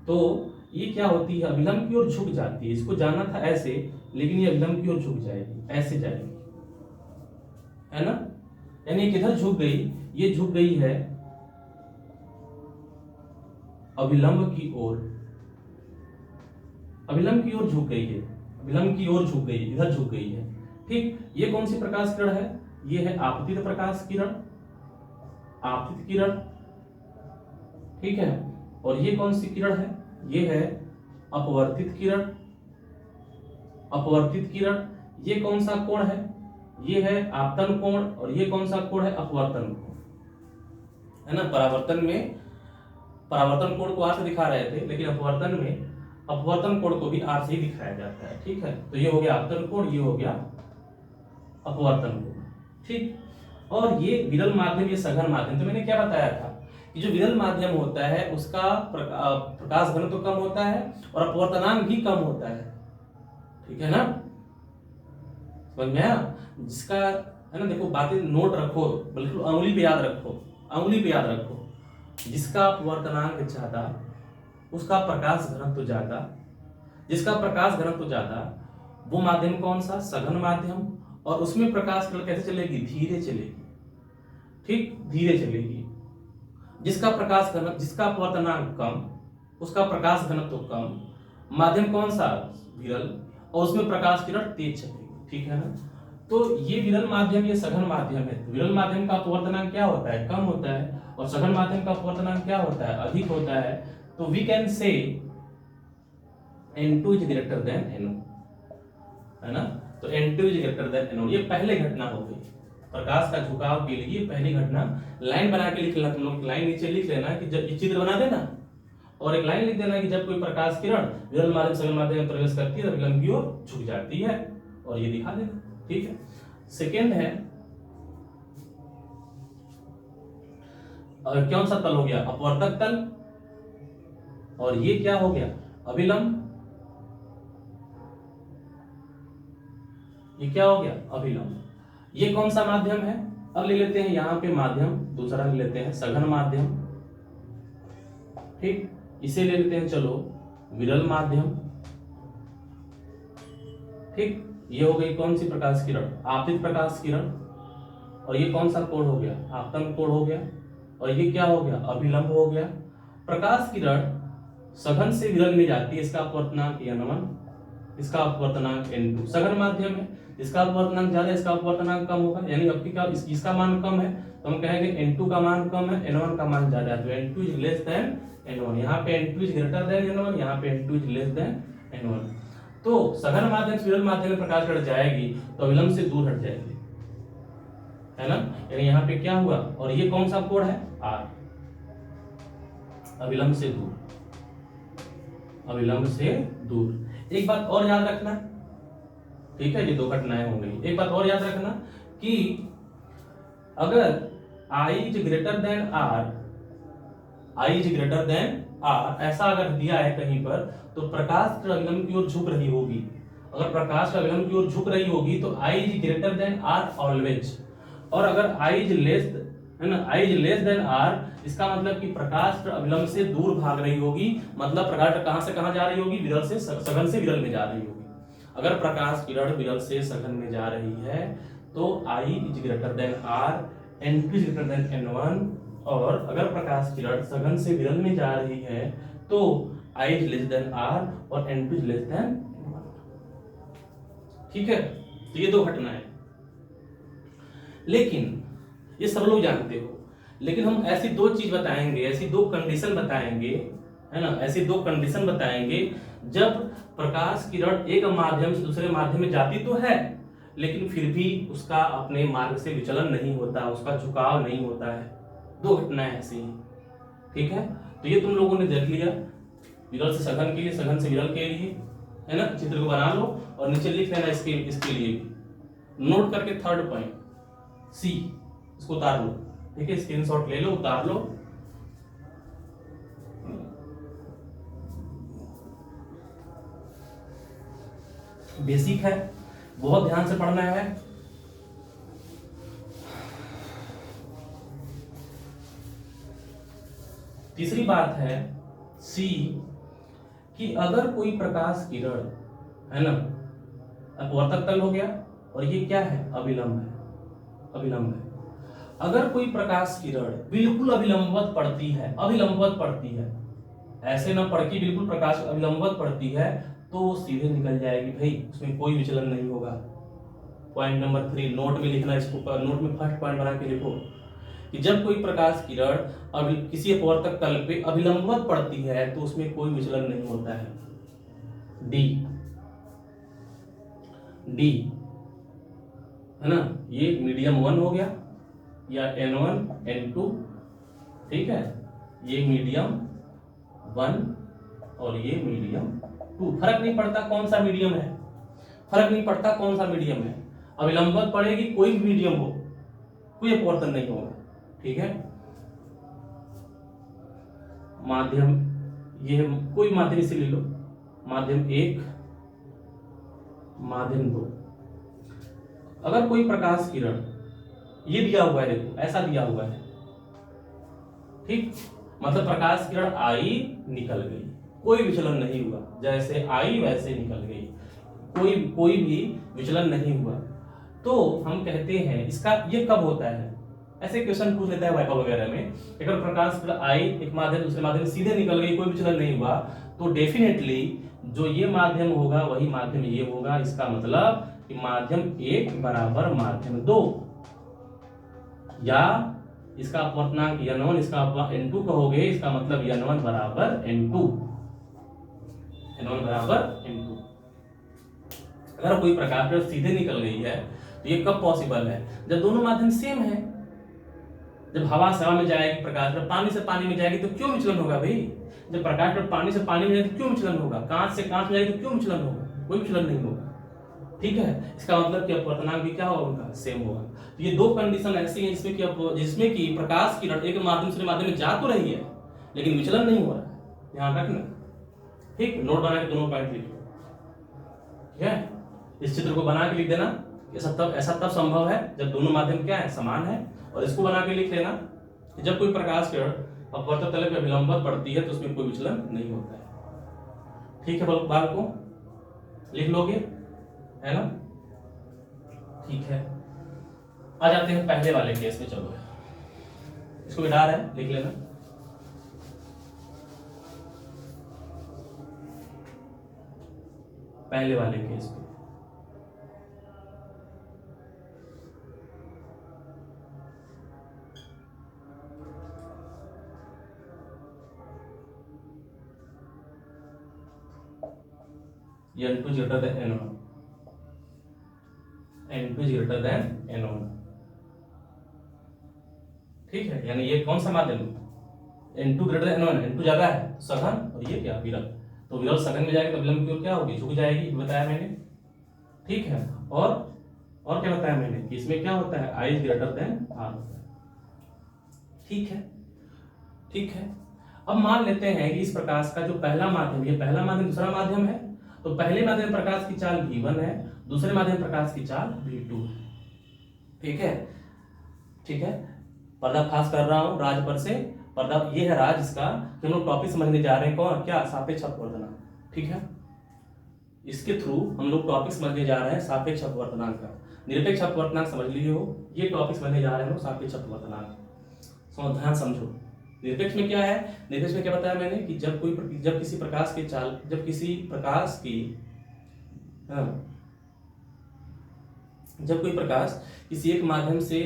तो ये क्या होती है, अभिलंब की ओर झुक जाती है। इसको जाना था ऐसे, लेकिन ये अभिलंब की ओर झुक जाएगी, ऐसे जाएगी, है ना। यानी किधर झुक गई, ये झुक गई है अभिलंब की ओर, अभिलंब की ओर झुक गई है, अभिलंब की ओर झुक गई, इधर झुक गई है। ठीक, ये कौन सी प्रकाश किरण है, ये है आपतित प्रकाश किरण, आपतित किरण, ठीक है। और ये कौन सी किरण है, ये है अपवर्तित किरण, अपवर्तित किरण। ये कौन सा कोण है, ये है आपतन कोण, और ये कौन सा कोण है, अपवर्तन कोण, है ना। परावर्तन कोण को आर से दिखा रहे थे, लेकिन अपवर्तन में अपवर्तन कोण को भी आर से ही दिखाया जाता है, ठीक है। तो ये हो गया आपतन कोण, ये हो गया अपवर्तन कोण, ठीक। और ये विरल माध्यम, ये सघन माध्यम, तो मैंने क्या बताया था कि जो विरल माध्यम होता है उसका प्रकाश घनत्व तो कम होता है और अपवर्तनांक भी कम होता है, ठीक है ना, समझ में आया। जिसका, है ना, देखो बातें नोट रखो, बिल्कुल अंगुली पे याद रखो, अंगुली पे याद रखो। जिसका अपवर्तनांक ज्यादा उसका प्रकाश घनत्व ज्यादा, जिसका प्रकाश घनत्व ज्यादा वो माध्यम कौन सा, सघन माध्यम। और उसमें प्रकाश किरण कैसे चलेगी, धीरे चलेगी, ठीक, धीरे चलेगी। जिसका प्रकाश घनत्व, जिसका अपवर्तनांक कम उसका प्रकाश घनत्व कम, माध्यम कौन सा, विरल, और उसमें प्रकाश किरण तेज चलेगी, ठीक है ना। तो ये विरल माध्यम, ये सघन माध्यम है। विरल माध्यम का अपवर्तनांक क्या होता है, कम होता है, और सघन माध्यम का अपवर्तनांक क्या होता है, अधिक होता है। तो we can say N2 is greater than N1, है ना। तो N2 is greater than N1, ये पहले घटना हो गई प्रकाश का झुकाव के लिए, पहली घटना। लाइन बना के लिख लेना, तुम लोग लाइन नीचे लिख लेना कि जब चित्र बना देना, और एक लाइन लिख देना कि जब कोई प्रकाश किरण विरल माध्यम सघन माध्यम में प्रवेश करती है तो विलंब की ओर झुक जाती है, और ये दिखा देना, ठीक है। सेकेंड है, कौन सा तल हो गया, अपवर्तक तल, और ये क्या हो गया, अभिलंब, ये क्या हो गया, अभिलंब। ये कौन सा माध्यम है, अब ले लेते हैं यहां पे माध्यम दूसरा ले लेते हैं, सघन माध्यम, ठीक। इसे ले लेते हैं, चलो, विरल माध्यम, ठीक। ये हो गई कौन सी प्रकाश किरण, आपतित प्रकाश किरण। और ये कौन सा कोण हो गया, आपतन कोण हो गया। और ये क्या हो गया, अभिलंब हो गया। प्रकाश किरण सघन से विरल में जाती है, इसका अपवर्तनांक N1, इसका अपवर्तनांक N2। सघन माध्यम है, इसका अपवर्तनांक ज्यादा, इसका अपवर्तनांक कम होगा, यानी अब क्या, इसका मान कम है तो हम कहेंगे N2 का मान कम है, N1 का मान ज्यादा है, तो N2 is less than N1। यहाँ पे N2 is greater than N1, यहाँ पे N2 is less than N1। तो सघन माध्यम से विरल माध्यम में प्रकाश हट जाएगी तो अभिलंब से दूर हट जाएगी, है ना। यानी यहाँ पे क्या हुआ, और ये कौन सा कोण है, R, अभिलंब से दूर, अभिलंब से दूर। एक बात और याद रखना, ठीक है, ये दो घटनाएं हो गई। एक बात और याद रखना कि अगर I is greater than R, I is greater than R ऐसा अगर दिया है कहीं पर, तो प्रकाश अभिलंब की ओर झुक रही होगी। अगर प्रकाश अभिलंब की ओर झुक रही होगी तो I is greater than R always। और अगर I is less, है ना, I is less than R, इसका मतलब कि प्रकाश अभिलंब से दूर भाग रही होगी, मतलब प्रकाश कहां से कहां जा रही होगी, विरल से सघन से विरल में जा रही होगी। अगर प्रकाश किरण विरल से सघन में जा रही है तो I is greater than R, N2 is greater than N1। और अगर प्रकाश किरण सघन से विरल में जा रही है तो I is less than R और N2 is less than N1, ठीक है। तो ये दो घटनाएं, लेकिन ये सब लोग जानते हो, लेकिन हम ऐसी दो चीज बताएंगे, ऐसी दो कंडीशन बताएंगे, है ना, ऐसी दो कंडीशन बताएंगे जब प्रकाश किरण एक माध्यम से दूसरे माध्यम में जाती तो है, लेकिन फिर भी उसका अपने मार्ग से विचलन नहीं होता, उसका झुकाव नहीं होता है। दो घटनाएं ऐसी हैं, ठीक है। तो ये तुम लोगों ने देख लिया, विरल से सघन के लिए, सघन से विरल के लिए, है ना। चित्र को बना लो और नीचे लिख लेना इसके लिए भी नोट करके। थर्ड पॉइंट सी, इसको उतार लो, ठीक है, स्क्रीनशॉट ले लो, उतार लो। बेसिक है, बहुत ध्यान से पढ़ना है। तीसरी बात है सी, कि अगर कोई प्रकाश किरण, है ना, अपवर्तक तल हो गया और ये क्या है, अभिलंब है, अभिलंब है। अगर कोई प्रकाश किरण बिल्कुल अभिलंबवत पड़ती है, अभिलंबवत पड़ती है, ऐसे ना पड़ के बिल्कुल प्रकाश अभिलंबवत पड़ती है, तो वो सीधे निकल जाएगी भाई, उसमें कोई विचलन नहीं होगा। पॉइंट नंबर 3 नोट में लिखना, इसको नोट में फर्स्ट पॉइंट बना के लिखो कि जब कोई प्रकाश किरण अभी किसी अपवर्तक तल पे अभिलंबवत पड़ती है तो उसमें कोई विचलन नहीं होता है। डी, डी है ना, ये मीडियम 1 हो गया या N1 N2, ठीक है, ये मीडियम 1 और ये मीडियम 2। फर्क नहीं पड़ता कौन सा मीडियम है, फर्क नहीं पड़ता कौन सा मीडियम है, अभिलंबवत पड़ेगी, कोई भी मीडियम हो, कोई अपवर्तन नहीं होगा, ठीक है। माध्यम, ये कोई माध्यम इसे ले लो, माध्यम 1, माध्यम 2। अगर कोई प्रकाश किरण, ये दिया हुआ है, देखो ऐसा दिया हुआ है, ठीक, मतलब प्रकाश किरण आई निकल गई, कोई विचलन नहीं हुआ, जैसे आई वैसे निकल गई, कोई भी विचलन नहीं हुआ, तो हम कहते हैं इसका, ये कब होता है, ऐसे क्वेश्चन पूछ लेता है वाइपा वगैरह में, अगर प्रकाश किरण आई एक माध्यम दूसरे माध्यम सीधे निकल गई, कोई विचलन नहीं हुआ, तो डेफिनेटली जो ये माध्यम होगा वही माध्यम ये होगा। इसका मतलब कि माध्यम 1 बराबर माध्यम 2, या इसका अपवर्तनांक N1, इसका N2 कहोगे, इसका मतलब N1 बराबर N2, N1 बराबर N2। अगर कोई प्रकाश किरण सीधे निकल गई है तो ये कब पॉसिबल है, जब दोनों माध्यम सेम है। जब हवा से हवा में जाएगी, प्रकाश किरण पानी से पानी में जाएगी तो क्यों विचलन होगा भाई, जब प्रकाश किरण पानी से पानी में जाएगी तो क्यों विचलन होगा, कांच से कांच में जाएगी तो क्यों विचलन होगा, कोई विचलन नहीं होगा, ठीक है। इसका मतलब कि अपवर्तनांक भी क्या होगा, उनका सेम होगा। तो ये दो कंडीशन ऐसी हैं जिसमें कि प्रकाश किरण एक माध्यम से माध्यम में जा तो रही है लेकिन विचलन नहीं हो रहा है, ध्यान रखना, ठीक। नोट बना के दोनों पॉइंट लिखो, ठीक है। इस चित्र को बना के लिख देना, ऐसा तब संभव है जब दोनों माध्यम क्या है, समान है। और इसको बना के लिख लेना कि जब कोई प्रकाश किरण अपवर्तक तल पे अभिलंबवत पड़ती है तो उसमें कोई विचलन नहीं होता है, ठीक है। बालकों लिख लोगे, है ना, ठीक है। आ जाते हैं पहले वाले केस में, चलो इसको मिटा रहे हैं, लिख लेना। पहले वाले केस पे N2 greater than N1, N2 greater than N1, ठीक है। यानी ये कौन सा माध्यम, N2 greater than N1, N2 ज्यादा है सघन और ये क्या विरल, तो विरल सघन में जाएगी तो विलंब की ओर क्या होगी, झुक जाएगी, बताया मैंने, ठीक है। और क्या बताया मैंने कि इसमें क्या होता है, I greater than R होता है, ठीक है, ठीक है। अब मान लेते हैं कि इस प्रकाश का जो पहला माध्यम, ये पहला माध्यम दूसरा माध्यम है, तो पहले माध्यम प्रकाश की चाल V1 है, दूसरे माध्यम प्रकाश की चाल V2 है, ठीक है, ठीक है। पर्दाफाश कर रहा हूं राज पर से, पर्दा ये है राज इसका, कि हम लोग टॉपिक समझने जा रहे हैं, कौन, क्या, सापेक्ष अपवर्तनांक, ठीक है। इसके थ्रू हम लोग टॉपिक समझने जा रहे हैं सापेक्ष अपवर्तनांक का। निरपेक्ष अपवर्तनांक समझ लिए हो, ये टॉपिक समझने जा रहे हैं सापेक्ष अपवर्तनांक, ध्यान समझो। निरपेक्ष में क्या है, निरपेक्ष में क्या बताया मैंने कि जब किसी प्रकाश की चाल, जब किसी प्रकाश की, जब कोई प्रकाश किसी एक माध्यम से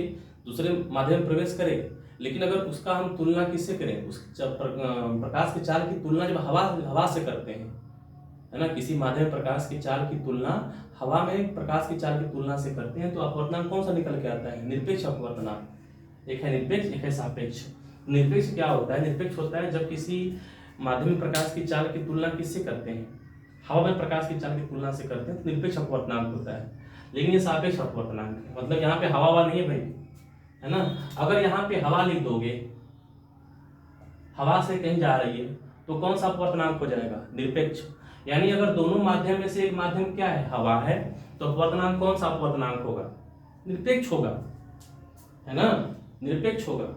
दूसरे माध्यम में प्रवेश करे, लेकिन अगर उसका हम तुलना किससे करें, उस प्रकाश की चाल की तुलना जब हवा से करते हैं, है ना, किसी माध्यम प्रकाश की चाल की तुलना हवा में प्रकाश की चाल की तुलना से करते हैं, तो अपवर्तनांक कौन सा निकल के आता है, निरपेक्ष अपवर्तनांक। एक है निरपेक्ष, एक है सापेक्ष। निरपेक्ष क्या होता है, निरपेक्ष होता है जब किसी माध्यम में प्रकाश की चाल की तुलना किससे करते हैं, हवा में प्रकाश की चाल की तुलना से करते हैं, तो निरपेक्ष अपवर्तनांक होता है। लेकिन ये सापेक्ष अपवर्तनांक है, मतलब यहाँ पे हवा नहीं है भाई, है ना। अगर यहाँ पे हवा लिख दोगे, हवा से कहीं जा रही है, तो कौन सा अपवर्तनांक हो जाएगा, निरपेक्ष। यानी अगर दोनों माध्यम में से एक माध्यम क्या है, हवा है, तो अपवर्तनांक कौन सा अपवर्तनांक होगा, निरपेक्ष होगा, है ना, निरपेक्ष होगा।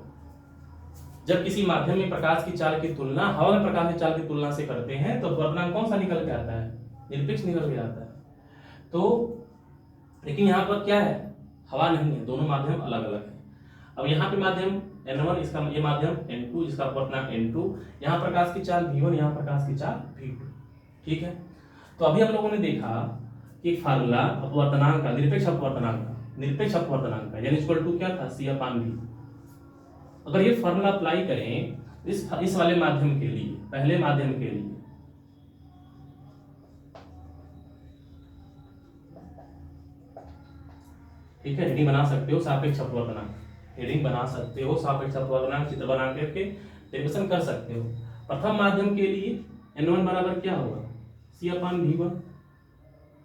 जब किसी माध्यम में प्रकाश की चाल की तुलना हवा में प्रकाश की चाल की तुलना से करते हैं तो अपवर्तनांक कौन सा निकल के आता है? निरपेक्ष निकल के आता है। तो लेकिन यहाँ पर क्या है, हवा नहीं है, दोनों माध्यम अलग अलग है। अब यहाँ पे माध्यम N1, इसका ये माध्यम N2, इसका अपवर्तनांक N2, यहाँ प्रकाश की चाल V1, यहाँ प्रकाश की चाल V2। ठीक है, तो अभी हम लोगों ने देखा कि फार्मूला अपवर्तनांक का, निरपेक्ष अपवर्तनांक का यानी इक्वल टू क्या था, C/V। अगर ये फार्मूला अप्लाई करें इस वाले माध्यम के लिए, पहले माध्यम के लिए, ठीक है, हेडिंग बना सकते हो सापेक्ष अपवर्तनांक, हेडिंग बना सकते हो सापेक्ष अपवर्तनांक, चित्र बना करके डेरिवेशन कर सकते हो। प्रथम माध्यम के लिए N1 बराबर क्या होगा, C/V1,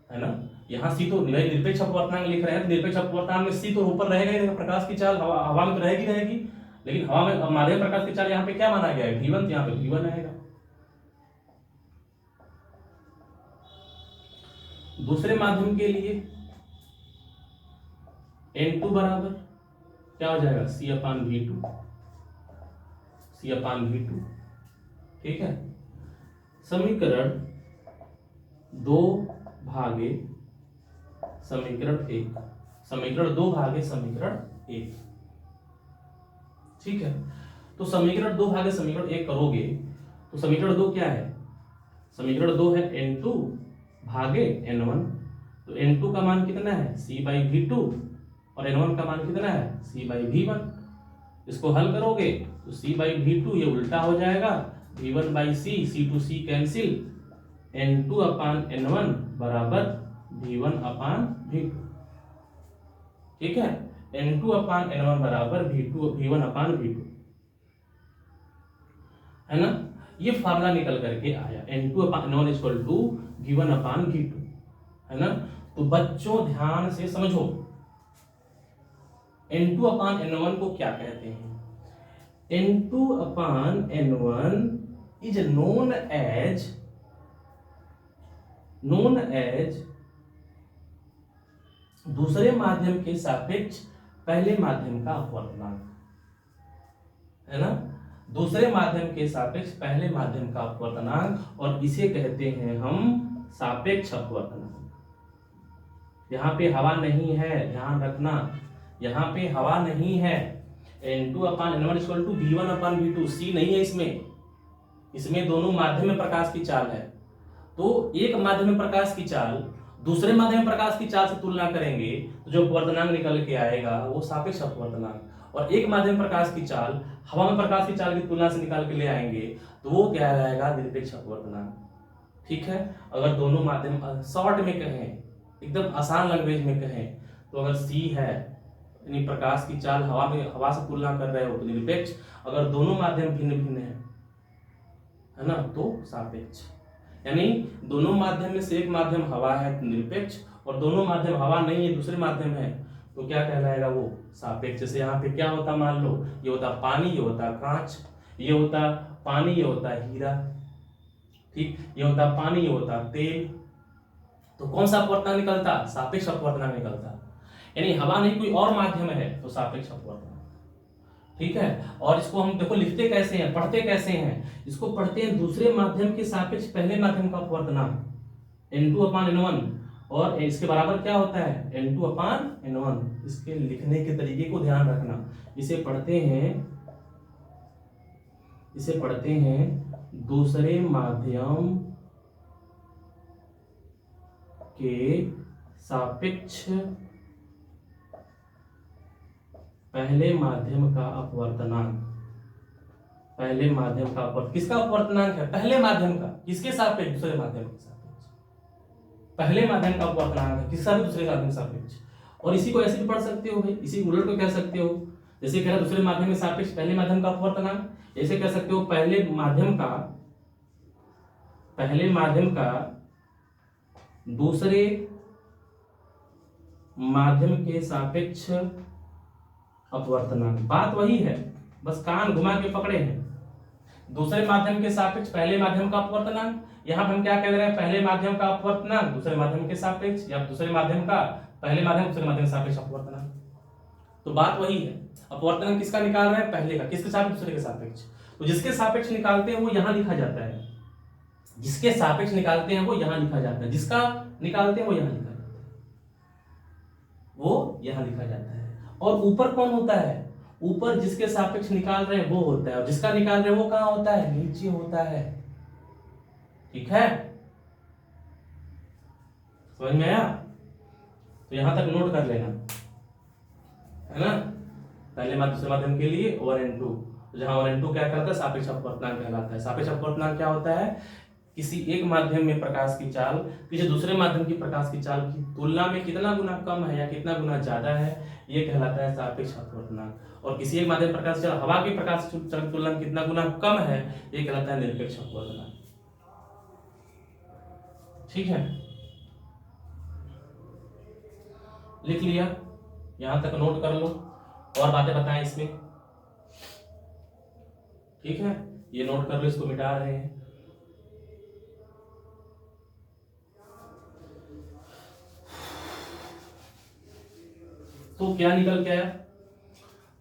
है ना। यहाँ C तो निरपेक्ष अपवर्तनांक लिख रहे हैं, निरपेक्ष अपवर्तनांक में C तो ऊपर रहेगा ही, प्रकाश की चाल हवा में तो रहेगी, लेकिन हवा में माध्यम प्रकाश की चाल यहाँ पे क्या माना गया है, V1, यहाँ पे V1 आएगा। दूसरे माध्यम के लिए N2 बराबर क्या हो जाएगा, C/V2। ठीक है, समीकरण 2 भागे समीकरण 1, समीकरण 2 भागे समीकरण 1। ठीक है, तो समीकरण 2 भागे समीकरण 1 करोगे तो समीकरण 2 क्या है, समीकरण 2 है N2 भागे N1। तो N2 का मान कितना है, C/V2, और N1 का मान कितना है, C/V1। इसको हल करोगे तो C/V2 ये उल्टा हो जाएगा, V1/C, C to C cancel, N2/N1 बराबर V1/V2। ठीक है, N2/N1 बराबर V1/V2, है ना। ये फार्मूला निकल करके आया, N2/N1 इक्वल टू V1/V2, है ना। तो बच्चों ध्यान से समझो, N2/N1 को क्या कहते हैं, N2/N1 इज known as दूसरे माध्यम के सापेक्ष पहले माध्यम का अपवर्तनांक, है ना। दूसरे माध्यम के सापेक्ष पहले माध्यम का अपवर्तनांक, और इसे कहते हैं हम सापेक्ष अपवर्तनांक। यहाँ पे हवा नहीं है, ध्यान रखना, यहाँ पे हवा नहीं है। N2/N1 equal to V1/V2, C नहीं है इसमें दोनों माध्यम में प्रकाश की चाल है। तो एक माध्यम में प्रकाश की चाल दूसरे माध्यम में प्रकाश की चाल से तुलना करेंगे तो जो अपवर्तनांक निकल के आएगा वो सापेक्ष अपवर्तनांक, और एक माध्यम प्रकाश की चाल हवा में प्रकाश की चाल की तुलना से निकाल के ले आएंगे तो वो क्या रहेगा, निरपेक्ष अपवर्तनांक। ठीक है, अगर दोनों माध्यम शॉर्ट में कहें, एकदम आसान लैंग्वेज में कहें, तो अगर C है यानी प्रकाश की चाल हवा से तुलना कर रहे हो तो निरपेक्ष, अगर दोनों माध्यम भिन्न भिन्न है ना, तो सापेक्ष। यानी दोनों माध्यम में से एक माध्यम हवा है तो निरपेक्ष, और दोनों माध्यम हवा नहीं है दूसरे माध्यम है तो क्या कहलाएगा, वो सापेक्ष। जैसे यहाँ पे क्या होता, मान लो ये होता पानी, ये होता कांच, ये होता पानी, ये होता हीरा, ठीक, ये होता पानी, ये होता तेल, तो कौन सा अपवर्तनांक निकलता, सापेक्ष अपवर्तनांक निकलता। यानी हवा नहीं कोई और माध्यम है तो सापेक्ष अपवर्तनांक। ठीक है, और इसको हम देखो लिखते कैसे हैं, पढ़ते कैसे हैं, इसको पढ़ते हैं दूसरे माध्यम के सापेक्ष पहले माध्यम का अपवर्तनांक N2/N1, और इसके बराबर क्या होता है, N2/N1। इसके लिखने के तरीके को ध्यान रखना, इसे पढ़ते हैं दूसरे माध्यम के सापेक्ष पहले माध्यम का अपवर्तनांक। पहले माध्यम का किसका अपवर्तनांक है, पहले माध्यम का, किसके सापेक्ष, दूसरे माध्यम के सापेक्ष। पहले माध्यम का अपवर्तनांक है किसका भी दूसरे माध्यम के सापेक्ष। और इसी को ऐसे भी पढ़ सकते हो भाई, इसी उलट को कह सकते हो, जैसे कह रहा दूसरे माध्यम के सापेक्ष पहले माध्यम का अपवर्तनांक, ऐसे कह सकते हो पहले माध्यम का दूसरे माध्यम के सापेक्ष अपवर्तनांक। बात वही है, बस कान घुमा के पकड़े हैं। दूसरे माध्यम के सापेक्ष पहले माध्यम का अपवर्तनांक, यहां पर हम क्या कह रहे हैं, पहले माध्यम का अपवर्तनांक दूसरे माध्यम के सापेक्ष, या दूसरे माध्यम का पहले माध्यम दूसरे माध्यम के सापेक्ष अपवर्तनांक। तो बात वही है, अपवर्तनांक किसका निकाल रहे हैं, पहले का, किसके सापेक्ष, दूसरे के सापेक्ष। तो जिसके सापेक्ष निकालते हैं वो यहां लिखा जाता है, जिसके सापेक्ष निकालते हैं वो यहां लिखा जाता है, जिसका निकालते हैं वो यहां लिखा जाता है, वो यहां लिखा जाता है। और ऊपर कौन होता है, ऊपर जिसके सापेक्ष निकाल रहे हैं वो होता है, और जिसका निकाल रहे हैं वो कहां होता है, नीचे होता है। ठीक है, समझ में आया? तो यहां तक नोट कर लेना, है ना। पहले माध्यम दूसरे माध्यम के लिए 1n2, जहां 1n2 क्या करता है, सापेक्ष अपवर्तनांक कहलाता है। सापेक्ष अपवर्तनांक क्या होता है, किसी एक माध्यम में प्रकाश की चाल किसी दूसरे माध्यम की प्रकाश की चाल की तुलना में कितना गुना कम है या कितना गुना ज्यादा है, ये कहलाता है सापेक्ष अपवर्तनांक। और किसी एक माध्यम में प्रकाश चाल हवा की प्रकाश चाल की तुलना में कितना गुना कम है, ये कहलाता है निरपेक्ष अपवर्तनांक। ठीक है, लिख लिया, यहां तक नोट कर लो, और बातें बताएं इसमें। ठीक है, ये नोट कर लो, इसको मिटा रहे हैं। तो क्या निकल के आया,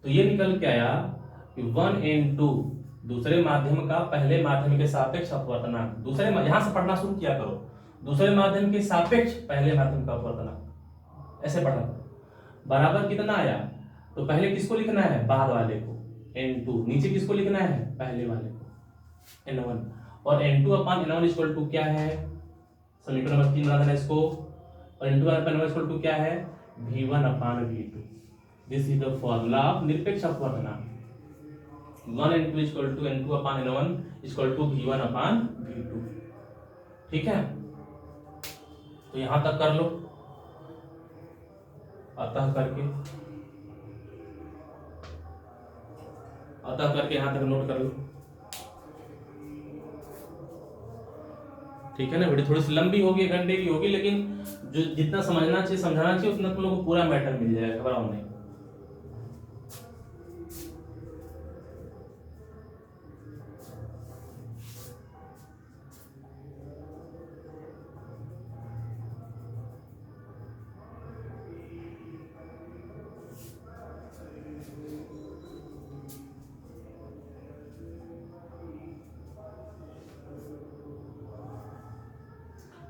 तो ये निकल के आया कि 1n2 दूसरे माध्यम का पहले माध्यम के सापेक्ष अपवर्तनांक, दूसरे यहां से पढ़ना शुरू किया करो, दूसरे माध्यम के सापेक्ष पहले माध्यम का अपवर्तनांक, ऐसे पढ़ा करो। बराबर कितना आया, तो पहले किसको लिखना है, बाद वाले को n2, नीचे किसको लिखना है, पहले वाले को n1, और n2 upon n1 equal to क्या है, समीकरण नंबर 3 बना देना इसको, और n2 upon n1 equal to क्या है, v1 upon v2। This is the formula of निरपेक्ष अपवर्तनांक। 1n2 equal to n2 upon n1 equal to v1 upon v2। ठीक है, तो यहां तक कर लो, अतः करके यहां तक नोट कर लो। ठीक है ना, वीडियो थोड़ी सी लंबी होगी, 1 घंटे की होगी, लेकिन जो जितना समझना चाहिए समझाना चाहिए उतना तुम लोगों को पूरा मैटर मिल जाएगा, घबराओ नहीं।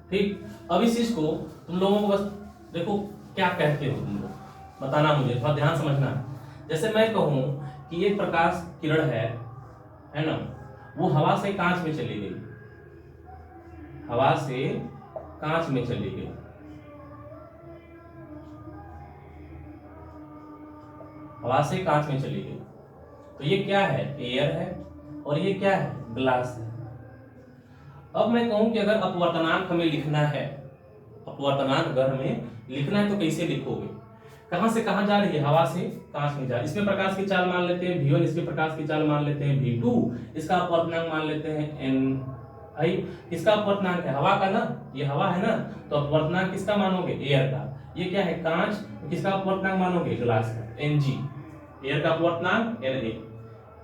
ठीक, अब इस चीज को तुम लोगों को बस देखो क्या कहते हो तुम लोग, बताना मुझे, थोड़ा ध्यान समझना है। जैसे मैं कहूं कि एक प्रकाश किरण है ना, वो हवा से कांच में चली गई, हवा से कांच में चली गई, हवा से कांच में चली गई, तो ये क्या है, एयर है, और ये क्या है, ग्लास है। अब मैं कहूं कि अगर अपवर्तनांक हमें लिखना है, अपवर्तनांक अगर हमें लिखना है तो कैसे लिखोगे, कहां से कहां जा रही है, हवा से कांच में जा रही है। इसमें प्रकाश की चाल मान लेते हैं v1, इसमें प्रकाश की चाल मान लेते हैं v2, इसका अपवर्तनांक मान लेते हैं ni। किसका अपवर्तनांक है, हवा का ना, ये हवा है ना, तो अपवर्तनांक किसका मानोगे, एयर का। ये क्या है, कांच, तो किसका अपवर्तनांक मानोगे, ग्लास का, Ng। एयर का अपवर्तनांक Na,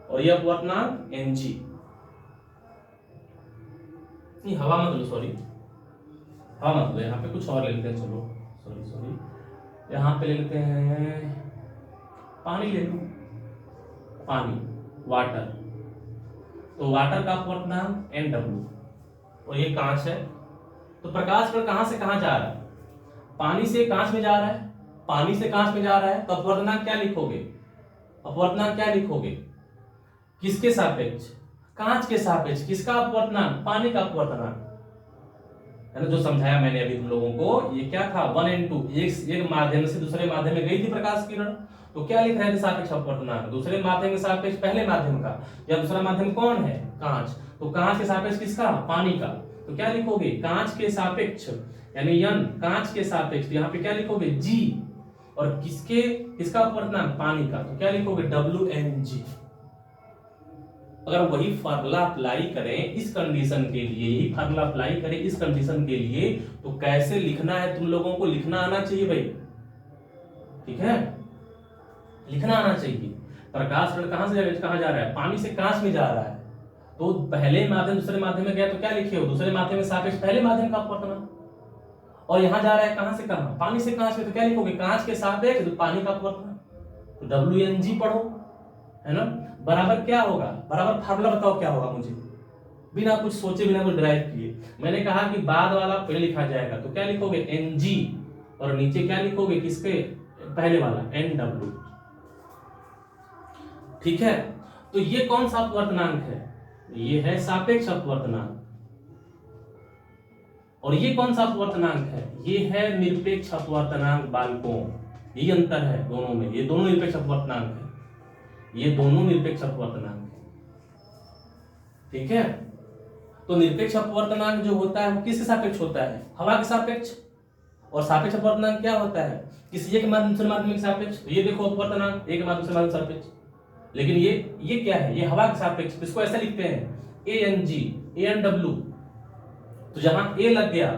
और ये अपवर्तनांक Ng। नहीं, हवा मत लो, सॉरी, हवा मत लो, यहाँ पे कुछ और ले लेते हैं, चलो सॉरी, यहाँ पे ले लेते हैं पानी, ले लो पानी, वाटर। तो वाटर का अपवर्तनांक Nw, और ये कांच है। तो प्रकाश कण कहां से कहां जा रहा है, पानी से कांच में जा रहा है, पानी से कांच में जा रहा है, तो अपवर्तनांक क्या लिखोगे, अपवर्तनांक क्या लिखोगे, किसके सापेक्ष, कांच के सापेक्ष। किसका अपवर्तनांक, पानी का अपवर्तनांक, है ना, जो समझाया मैंने अभी तुम लोगों को। ये क्या था, 1n2, एक माध्यम से दूसरे माध्यम में गई थी प्रकाश किरण, तो क्या लिख रहे थे, सापेक्ष अपवर्तनांक, दूसरे माध्यम के सापेक्ष पहले माध्यम का, या दूसरा माध्यम कौन है, कांच, तो कांच के सापेक्ष किसका, पानी का, तो क्या लिखोगे, कांच के सापेक्ष, यानी n, कांच के सापेक्ष, यहाँ पे क्या लिखोगे, g, और किसका अपवर्तनांक, पानी का, तो क्या लिखोगे, Wng। अगर वही फार्मूला अप्लाई करें इस कंडीशन के लिए, यही फार्मूला अप्लाई करें इस कंडीशन के लिए, तो कैसे लिखना है तुम लोगों को, लिखना आना चाहिए भाई। ठीक है, लिखना आना चाहिए। प्रकाश कण कहां से कहां जा रहा है, पानी से कांच में जा रहा है, तो पहले माध्यम दूसरे माध्यम में गया, तो क्या लिखे हो, दूसरे माध्यम में सापेक्ष पहले माध्यम का अपवर्तनांक, और यहां जा रहा है कहां से कहां, पानी से कांच में, तो क्या लिखोगे, कांच के सापेक्ष पानी का अपवर्तनांक। तो WNG पढ़ो, है ना। बराबर क्या होगा, बराबर फार्मूला बताओ क्या होगा मुझे, बिना कुछ सोचे बिना कुछ ड्राइव किए। मैंने कहा कि बाद वाला पहले लिखा जाएगा, तो क्या लिखोगे NG, और नीचे क्या लिखोगे किसके पहले वाला NW। ठीक है, तो ये कौन सा अपवर्तनांक है, ये है सापेक्ष अपवर्तनांक। और ये कौन सा अपवर्तनांक है, ये है निरपेक्ष अपवर्तनांक बालकों। यही अंतर है दोनों में, ये दोनों निरपेक्ष अपवर्तनांक है, ये दोनों निरपेक्ष अपवर्तनांक है। ठीक है, तो निरपेक्ष अपवर्तनांक जो होता है वो किसके सापेक्ष होता है, हवा के सापेक्ष। और सापेक्ष अपवर्तनांक क्या होता है, किसी एक माध्यम दूसरे माध्यम के सापेक्ष। ये देखो अपवर्तनांक एक माध्यम दूसरे माध्यम सापेक्ष, लेकिन ये क्या है, ये हवा के सापेक्ष। इसको ऐसे लिखते हैं ANG ANW। तो जहां A लग गया,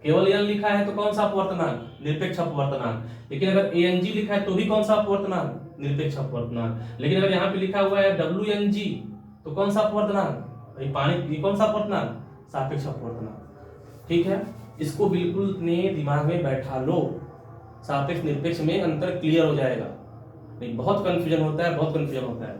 केवल N लिखा है तो कौन सा अपवर्तनांक, निरपेक्ष अपवर्तनांक। लेकिन अगर ANG लिखा है तो भी कौन सा अपवर्तनांक, निरपेक्ष अपवर्तनांक। लेकिन अगर यहाँ पे लिखा हुआ है WNG तो कौन सा अपवर्तनांक, भाई पानी, ये कौन सा अपवर्तनांक, सापेक्ष अपवर्तनांक। ठीक है, इसको बिल्कुल अपने दिमाग में बैठा लो, सापेक्ष निरपेक्ष में अंतर क्लियर हो जाएगा। नहीं बहुत कंफ्यूजन होता है, बहुत कंफ्यूजन होता है।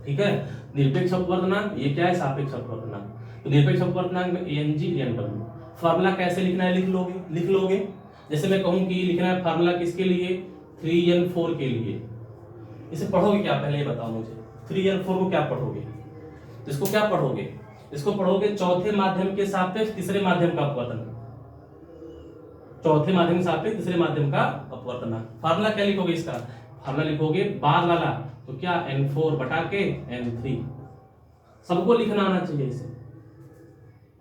ठीक है, निरपेक्ष अपवर्तनांक ये क्या है, सापेक्ष अपवर्तनांक। तो निरपेक्ष अपवर्तनांक में ANG ANW। फार्मूला कैसे लिखना है, लिख लोगे। जैसे मैं कहूं कि लिखना है फार्मूला किसके लिए, 3N4 के लिए। इसे पढ़ोगे क्या, पहले ये बताओ मुझे, 3N4 को क्या पढ़ोगे, इसको क्या पढ़ोगे, इसको पढ़ोगे चौथे माध्यम के सापेक्ष तीसरे माध्यम का अपवर्तनांक। चौथे माध्यम के सापेक्ष तीसरे माध्यम का अपवर्तनांक। फार्मूला क्या लिखोगे इसका, फार्मूला लिखोगे बाद वाला, तो क्या N4 बटा के N3। सबको लिखना आना चाहिए, इसे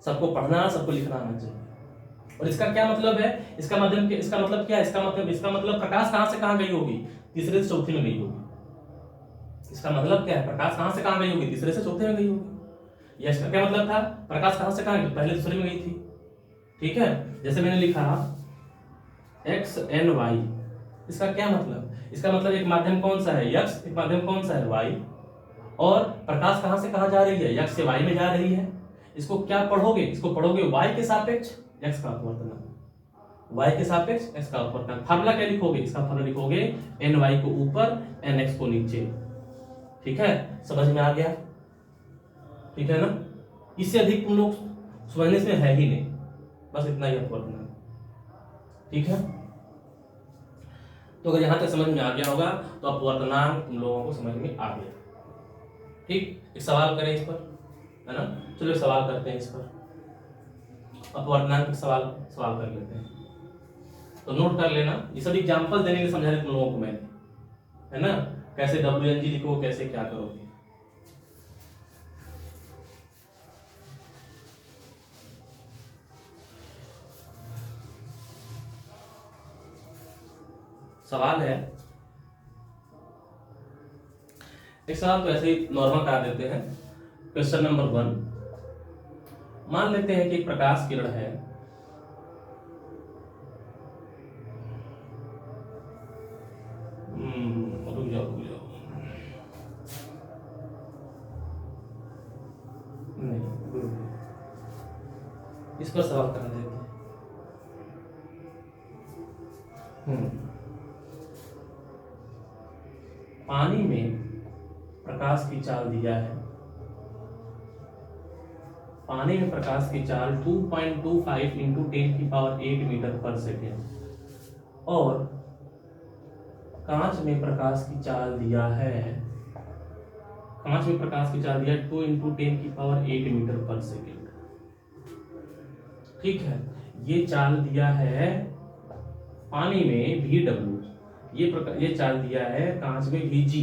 सबको पढ़ना, सबको लिखना आना चाहिए। और इसका क्या मतलब है, इसका माध्यम के, इसका मतलब क्या है, इसका मतलब प्रकाश कहां से कहां गई होगी, तीसरे से चौथे में गई होगी। इसका मतलब क्या है, प्रकाश कहां से कहां गई होगी, तीसरे से चौथे में गई होगी। या इसका क्या मतलब था, प्रकाश कहां से कहां गई, पहले दूसरे में गई थी। ठीक है, जैसे मैंने लिखा XNY, इसका क्या मतलब, इसका मतलब एक माध्यम कौन सा है X, एक माध्यम कौन सा है Y, और प्रकाश कहां से कहां जा रही है, X से Y में जा रही है। इसको क्या पढ़ोगे, इसको पढ़ोगे Y के सापेक्ष X का अपवर्तनांक, Y के सापेक्ष X का अपवर्तनांक। फार्मूला क्या लिखोगे, इसका फार्मूला लिखोगे NY को ऊपर NX को नीचे। ठीक है, समझ में आ गया, ठीक है ना। इससे अधिक तुम लोग समझने में है ही नहीं, बस इतना ही अपवर्तनांक। ठीक है, तो अगर यहां तक समझ में आ गया होगा तो अपवर्तनांक तुम लोगों को समझ में आ गया। ठीक, एक सवाल करें इस पर, है ना। चलो एक सवाल करते हैं इस पर, अपवर्तनांक सवाल कर लेते हैं। तो नोट कर लेना, ये सब एग्जांपल देने के लिए समझा रहे तुम लोगों को मैंने, है ना, कैसे WNG लिखो, कैसे क्या करोगे। सवाल है, एक सवाल तो ऐसे ही नॉर्मल करा देते हैं। क्वेश्चन नंबर 1, मान लेते हैं कि एक प्रकाश किरण है, रुक जाओ नहीं, इस पर सवाल करा देते हैं। पानी में प्रकाश की चाल दिया है, पानी में प्रकाश की चाल 2.25 इंटू 10⁸ मीटर पर सेकेंड, और कांच में प्रकाश की चाल दिया है, कांच में प्रकाश की चाल दिया है 2 इंटू 10⁸ मीटर पर सेकेंड। ठीक है, ये चाल दिया है पानी में VW, ये चाल दिया है कांच में VG।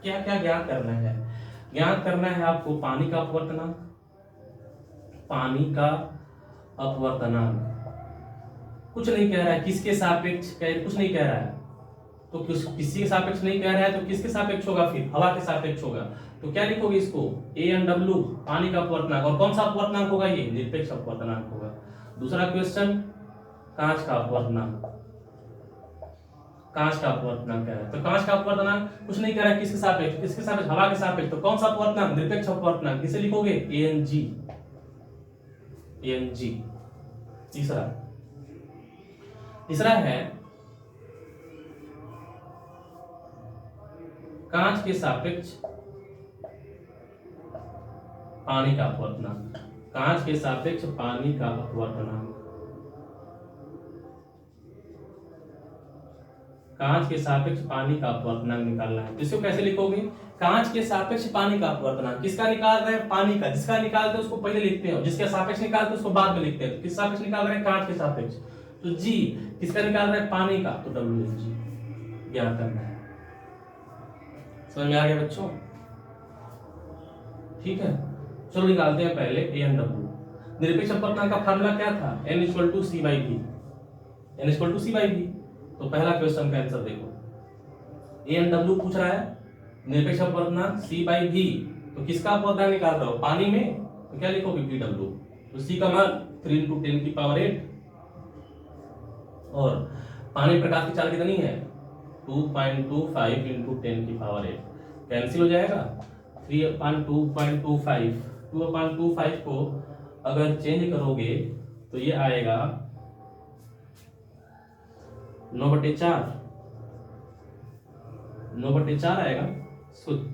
क्या क्या ज्ञात करना है, ज्ञात करना है आपको पानी का अपवर्तनांक, पानी का अपवर्तनांक। कुछ नहीं कह रहा है किसके सापेक्ष, कुछ नहीं कह रहा है, तो किसी के सापेक्ष नहीं कह रहा है तो किसके सापेक्ष होगा, फिर हवा के सापेक्ष होगा। तो क्या लिखोगे इसको, ANW पानी का अपवर्तनांक। और कौन सा अपवर्तनांक होगा, ये निरपेक्ष अपवर्तनांक होगा। दूसरा क्वेश्चन, कांच का अपवर्तनांक, कांच का अपवर्तनांक क्या है, तो कांच का अपवर्तनांक कुछ नहीं कह रहा है किसके सापेक्ष, किसके सापेक्ष, हवा के सापेक्ष। तो कौन सा अपवर्तनांक, निरपेक्ष अपवर्तनांक, किसे लिखोगे ANG। तीसरा है कांच के सापेक्ष पानी का अपवर्तनांक, कांच के सापेक्ष पानी का अपवर्तनांक, कांच के सापेक्ष पानी का अपवर्तनांक निकालना है। तो इसको कैसे लिखोगे? कांच के सापेक्ष पानी का अपवर्तनांक किसका निकाल रहे हैं? पानी का। जिसका निकालते हैं उसको पहले लिखते हैं, जिसके सापेक्ष निकालते हैं उसको बाद में लिखते हैं। तो किस सापेक्ष निकाल रहे हैं? कांच के सापेक्ष। तो जी किसका निकाल रहे हैं? पानी का, तो डब्ल्यू एन जी ज्ञात करना है। समझ में आ गया बच्चों? ठीक है, चलो निकालते हैं पहले ए एन डब्ल्यू। निरपेक्ष अपवर्तनांक का फार्मूला क्या था? n equal to C by V, n equal to C by V. तो पहला क्वेश्चन का आंसर देखो, ए एन डब्ल्यू पूछ रहा है निरपेक्ष अपवर्तनांक सी बाई वी, तो किसका अपवर्तनांक निकाल रहे हो? पानी में, तो क्या लिखोगे? V W. तो सी का मान 3 इंटू 10 की पावर 8, और पानी प्रकाश की चाल कितनी है? 2.25 इंटू 10 की पावर 8, कैंसिल हो जाएगा। 3/2.25, 2/25 को अगर चेंज करोगे तो ये आएगा 9/4, 9/4 आएगा।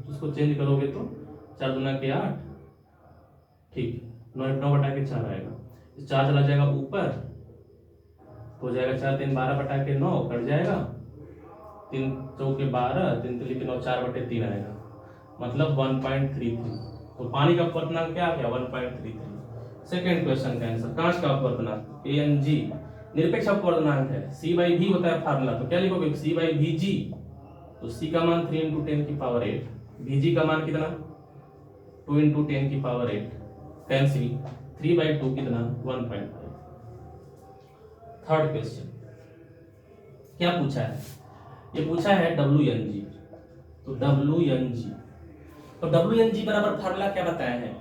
उसको चेंज करोगे तो 4 दूना के 8, ठीक, 9/4 आएगा। 4 चला जाएगा ऊपर, तो हो जाएगा 4 3 12/9, कट जाएगा। 3 चौके 12, 3 3 9, 4/3 आएगा, मतलब 1.33। तो पानी का अपवर्तनांक क्या आ गया? 1.33। सेकेंड क्वेश्चन का आंसर, कांच का अपवर्तनांक ए एन जी निरपेक्ष अपवर्तनांक है, सी बाई वी होता है फार्मूला। तो क्या लिखोगे? सी बाई वी जी। तो सी का मान 3 इंटू 10 की पावर 8, वी जी का मान कितना? 2 इंटू 10 की पावर 8, कैंसिल। 3/2 कितना? 1.5। थर्ड क्वेश्चन क्या पूछा है? ये पूछा है डब्ल्यू एन जी। तो डब्ल्यू एन जी, तो डब्ल्यू एन जी बराबर फार्मूला क्या बताया है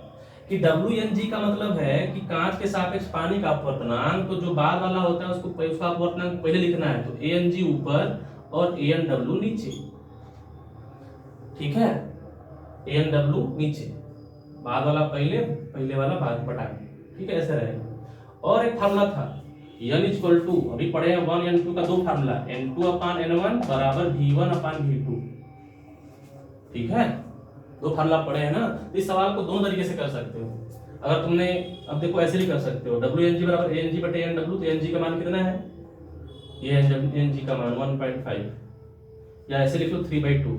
कि डब्ल्यू एन जी का मतलब है कि कांच के सापेक्ष पानी का अपवर्तनांक, तो जो बाद वाला होता है उसको उसका अपवर्तनांक पहले लिखना है। तो ए एन जी ऊपर और ए एन डब्ल्यू नीचे, ठीक है? ए एन डब्ल्यू नीचे, बाद वाला पहले, पहले वाला बाद बटा के, ठीक है, ऐसे रहेगा। और एक फार्मूला था n इक्वल टू, अभी पढ़े हैं 1 n2 का दो फार्मूला, n2/n1 बराबर v1/v2, ठीक है? दो फार्मूला पढ़े हैं ना। तो इस सवाल को दोनों तरीके से कर सकते हो। अगर तुमने, अब देखो ऐसे भी कर सकते हो, डब्ल्यू एन जी बराबर ए एन जी बटे एन डब्ल्यू। तो एन जी का मान कितना है? ये एन जी का मान 1.5, या ऐसे लिख लो 3/2।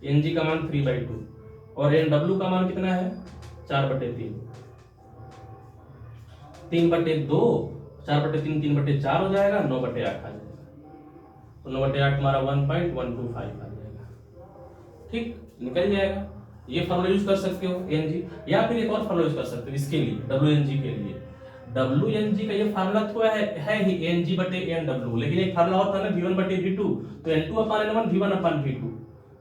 एन जी का मान 3/2 और एन डब्ल्यू का मान कितना है? 4/3। 3/2, 4/3, 3/4 हो जाएगा, 9/8 आ जाएगा। तो 9/8 तुम्हारा 1.125 आ जाएगा, ठीक, निकल जाएगा। ये फॉर्मूला यूज कर सकते हो एन जी, या फिर एक और फॉर्मूला यूज कर सकते हो इसके लिए, डब्ल्यू एन जी के लिए। डब्ल्यू एन जी का ये फार्मूला तो है ही एन जी बटे एन डब्ल्यू, लेकिन एक फार्मूला होता है ना v1/v2। तो n2/n1 v1/v2,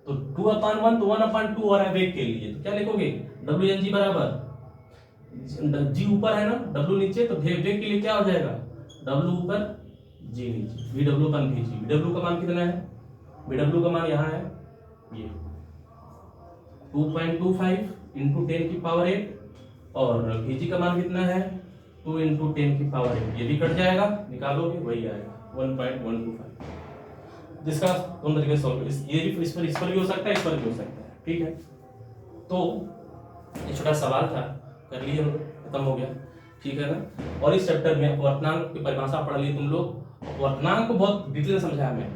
तो 2/1 तो 1/2 हो रहा है वेग के लिए। तो क्या लिखोगे? डब्ल्यू एन जी बराबर, जी ऊपर है ना, डब्ल्यू नीचे, तो वेग के लिए क्या हो जाएगा? डब्ल्यू ऊपर जी नीचे, वी डब्ल्यू अपन भी जी। वी डब्ल्यू का मान कितना है? वी डब्ल्यू का मान यहाँ है ये 2.25 इंटू 10 की पावर 8, और वीजी का मान कितना है? 2 इंटू 10 की पावर 8। ये भी कट जाएगा, निकालोगे वही आएगा 1.125, जिसका दोनों तरीके से सॉल्व, ये भी इस पर भी हो सकता है, इस पर भी हो सकता है, ठीक है? तो ये छोटा सवाल था, कर लिए हम लोग, खत्म हो गया, ठीक है ना? और इस चैप्टर में अपवर्तनांक की परिभाषा पढ़ ली तुम लोग। अपवर्तनांक को बहुत डिटेल से समझाया मैंने,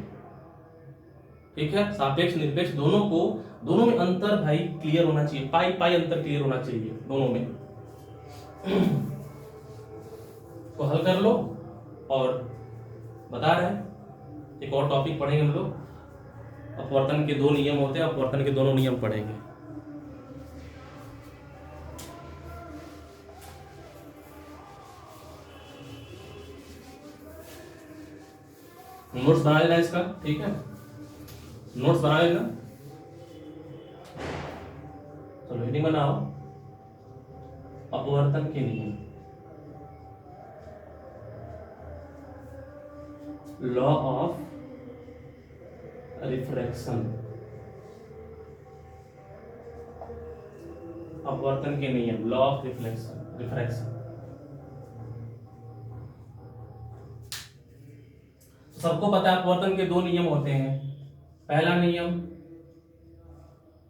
ठीक है? सापेक्ष निरपेक्ष दोनों को, दोनों में अंतर भाई क्लियर होना चाहिए, पाई पाई अंतर क्लियर होना चाहिए दोनों में। तो हल कर लो, और बता रहे हैं एक और टॉपिक पढ़ेंगे हम लोग, अपवर्तन के दो नियम होते हैं, अपवर्तन के दोनों नियम पढ़ेंगे। नोट्स बना लेना इसका, ठीक है? नोट्स बना लेना, चलो हेडिंग बनाओ, अपवर्तन के नियम, लॉ ऑफ रिफ्रैक्शन, अपवर्तन के नियम, लॉ ऑफ रिफ्रैक्शन। सबको पता है अपवर्तन के दो नियम होते हैं। पहला नियम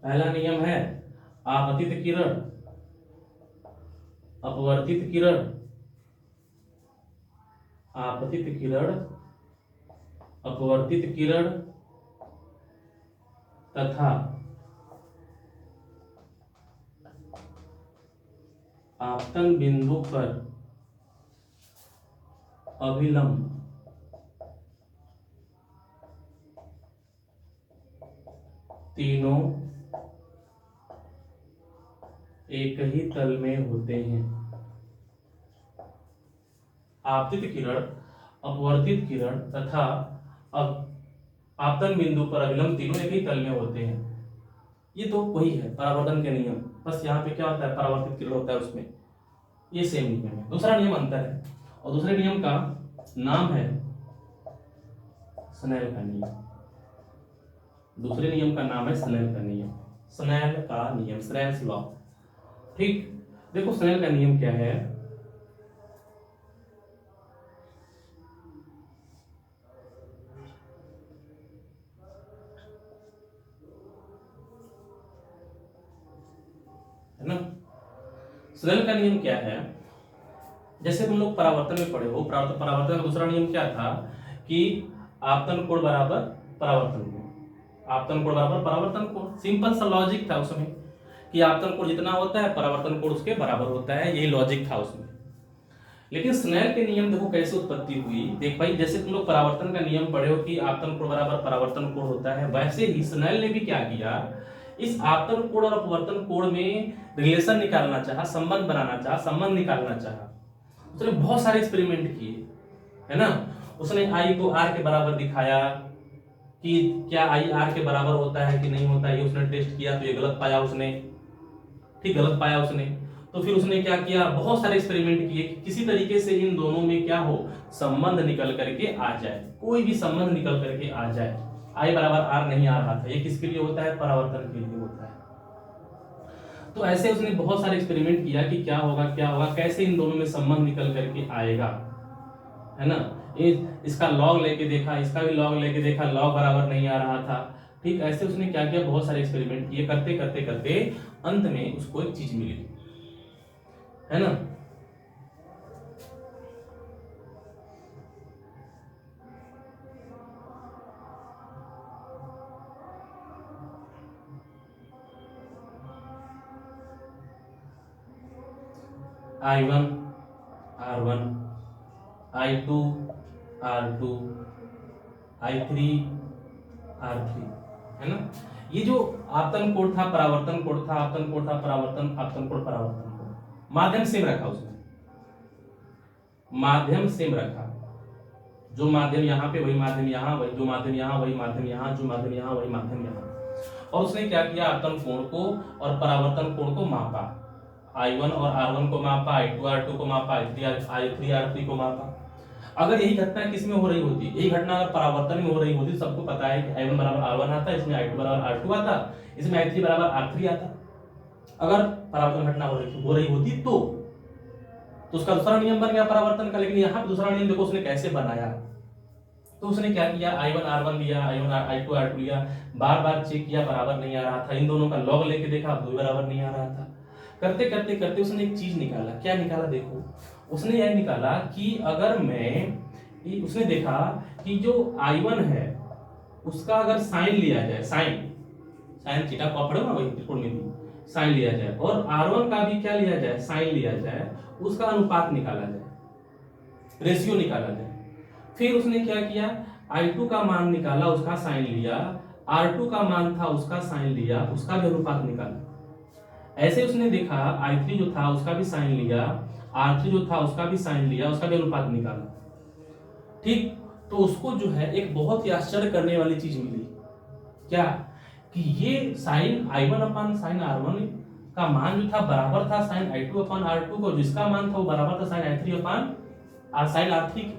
पहला नियम है आपतित किरण, अपवर्तित किरण, आपतित किरण, अपवर्तित किरण तथा आपतन बिंदु पर अभिलंब तीनों एक ही तल में होते हैं। आपतित किरण, अपवर्तित किरण तथा आपतन बिंदु पर अभिलंब तीनों एक ही तल में होते हैं। ये तो वही है परावर्तन के नियम, बस यहाँ पे क्या होता है, परावर्तित किरण होता है उसमें, ये सेम नियम है। दूसरा नियम अंतर है, और दूसरे नियम का नाम है स्नेल का नियम। दूसरे नियम का नाम है स्नेल का नियम, स्नेल का नियम, स्नेल्स लॉ। ठीक, देखो स्नेल का नियम क्या है। है ना, स्नेल का नियम क्या है, जैसे तुम लोग परावर्तन में पढ़े हो, परावर्तन का दूसरा नियम क्या था कि आपतन कोण बराबर परावर्तन कोण, आपतन कोण बराबर परावर्तन कोण। सिंपल सा लॉजिक था उसमें कि आपतन कोण जितना होता है परावर्तन कोण उसके बराबर होता है, यही लॉजिक था उसमें। लेकिन स्नेल के नियम देखो कैसे उत्पत्ति हुई। देख भाई, जैसे तुम लोग परावर्तन का नियम पढ़े हो कि आपतन कोण बराबर परावर्तन कोण होता है, वैसे ही स्नेल ने भी क्या किया, इस आपतन कोण और अपवर्तन कोण में रिलेशन निकालना चाहा, संबंध बनाना चाहा, संबंध निकालना चाहा। उसने बहुत सारे एक्सपेरिमेंट किए, है ना। उसने आई को आर के बराबर दिखाया कि क्या आई आर के बराबर होता है कि नहीं होता है, ये उसने टेस्ट किया तो ये गलत पाया उसने, ठीक, गलत पाया उसने। तो फिर उसने क्या किया, बहुत सारे एक्सपेरिमेंट किए कि किसी तरीके से इन दोनों में क्या हो, संबंध निकल करके आ जाए, कोई भी संबंध निकल करके आ जाए। आई बराबर आर नहीं आ रहा था, ये किसके लिए होता है, परावर्तन के लिए होता है। तो ऐसे उसने बहुत सारे एक्सपेरिमेंट किया कि क्या होगा क्या होगा, कैसे इन दोनों में संबंध निकल करके आएगा, है ना। इसका लॉग लेके देखा, इसका भी लॉग लेके देखा, लॉग बराबर नहीं आ रहा था। ठीक, ऐसे उसने क्या किया, बहुत सारे एक्सपेरिमेंट किए, करते करते करते अंत में उसको एक चीज मिली, है ना। I1 R1, I2 R2, I3 R3, है ना। ये जो आपतन कोण था परावर्तन कोण था, आपतन कोण था परावर्तन, आपतन कोण परावर्तन कोण, माध्यम सेम रखा उसने, माध्यम सेम रखा। जो माध्यम यहाँ पे वही माध्यम यहाँ, वही जो माध्यम यहाँ वही माध्यम यहाँ, जो माध्यम यहाँ वही माध्यम यहाँ। और उसने क्या किया, आपतन कोण को और परावर्तन कोण को मापा, I1 और R1 को मापा, I2 R2 को मापा, I3 R3 को मापा। अगर यही घटना किस में हो रही होती, यही घटना अगर परावर्तन में हो रही होती, सबको पता है कि I1 बराबर R1 आता, इसमें I2 बराबर R2 आता, इसमें I3 बराबर R3 आता। अगर परावर्तन घटना हो रही होती तो उसका दूसरा नियम बन गया परावर्तन का। लेकिन यहाँ पे दूसरा नियम देखो उसने कैसे बनाया। तो उसने क्या किया, I1 R1 लिया, I2 R2 लिया, बार बार चेक किया, बराबर नहीं आ रहा था, इन दोनों का लॉग लेके देखा, दो बराबर नहीं आ रहा था। करते करते करते उसने एक चीज निकाला। क्या निकाला, देखो उसने यह निकाला कि अगर मैं, उसने देखा कि जो I1 है उसका अगर साइन लिया जाए, साइन थीटा को पढ़ो ना वही त्रिकोणमिति, साइन लिया जाए, और R1 का भी क्या लिया जाए, साइन लिया जाए, उसका अनुपात निकाला जाए, रेशियो निकाला जाए। फिर उसने क्या किया, I2 का मान निकाला, उसका साइन लिया, R2 का मान था उसका साइन लिया, उसका भी अनुपात निकाला। ऐसे उसने देखा I3 जो था उसका भी साइन लिया, R3 जो था उसका भी साइन लिया, उसका भी अनुपात निकाला। ठीक, तो उसको जो है एक बहुत ही आश्चर्य करने वाली चीज मिली। क्या, कि ये साइन I1 अपान साइन R1 का मान जो था बराबर था साइन I2 अपान R2 को, जिसका मान था वो बराबर था साइन I3 अपान साइन R3 के।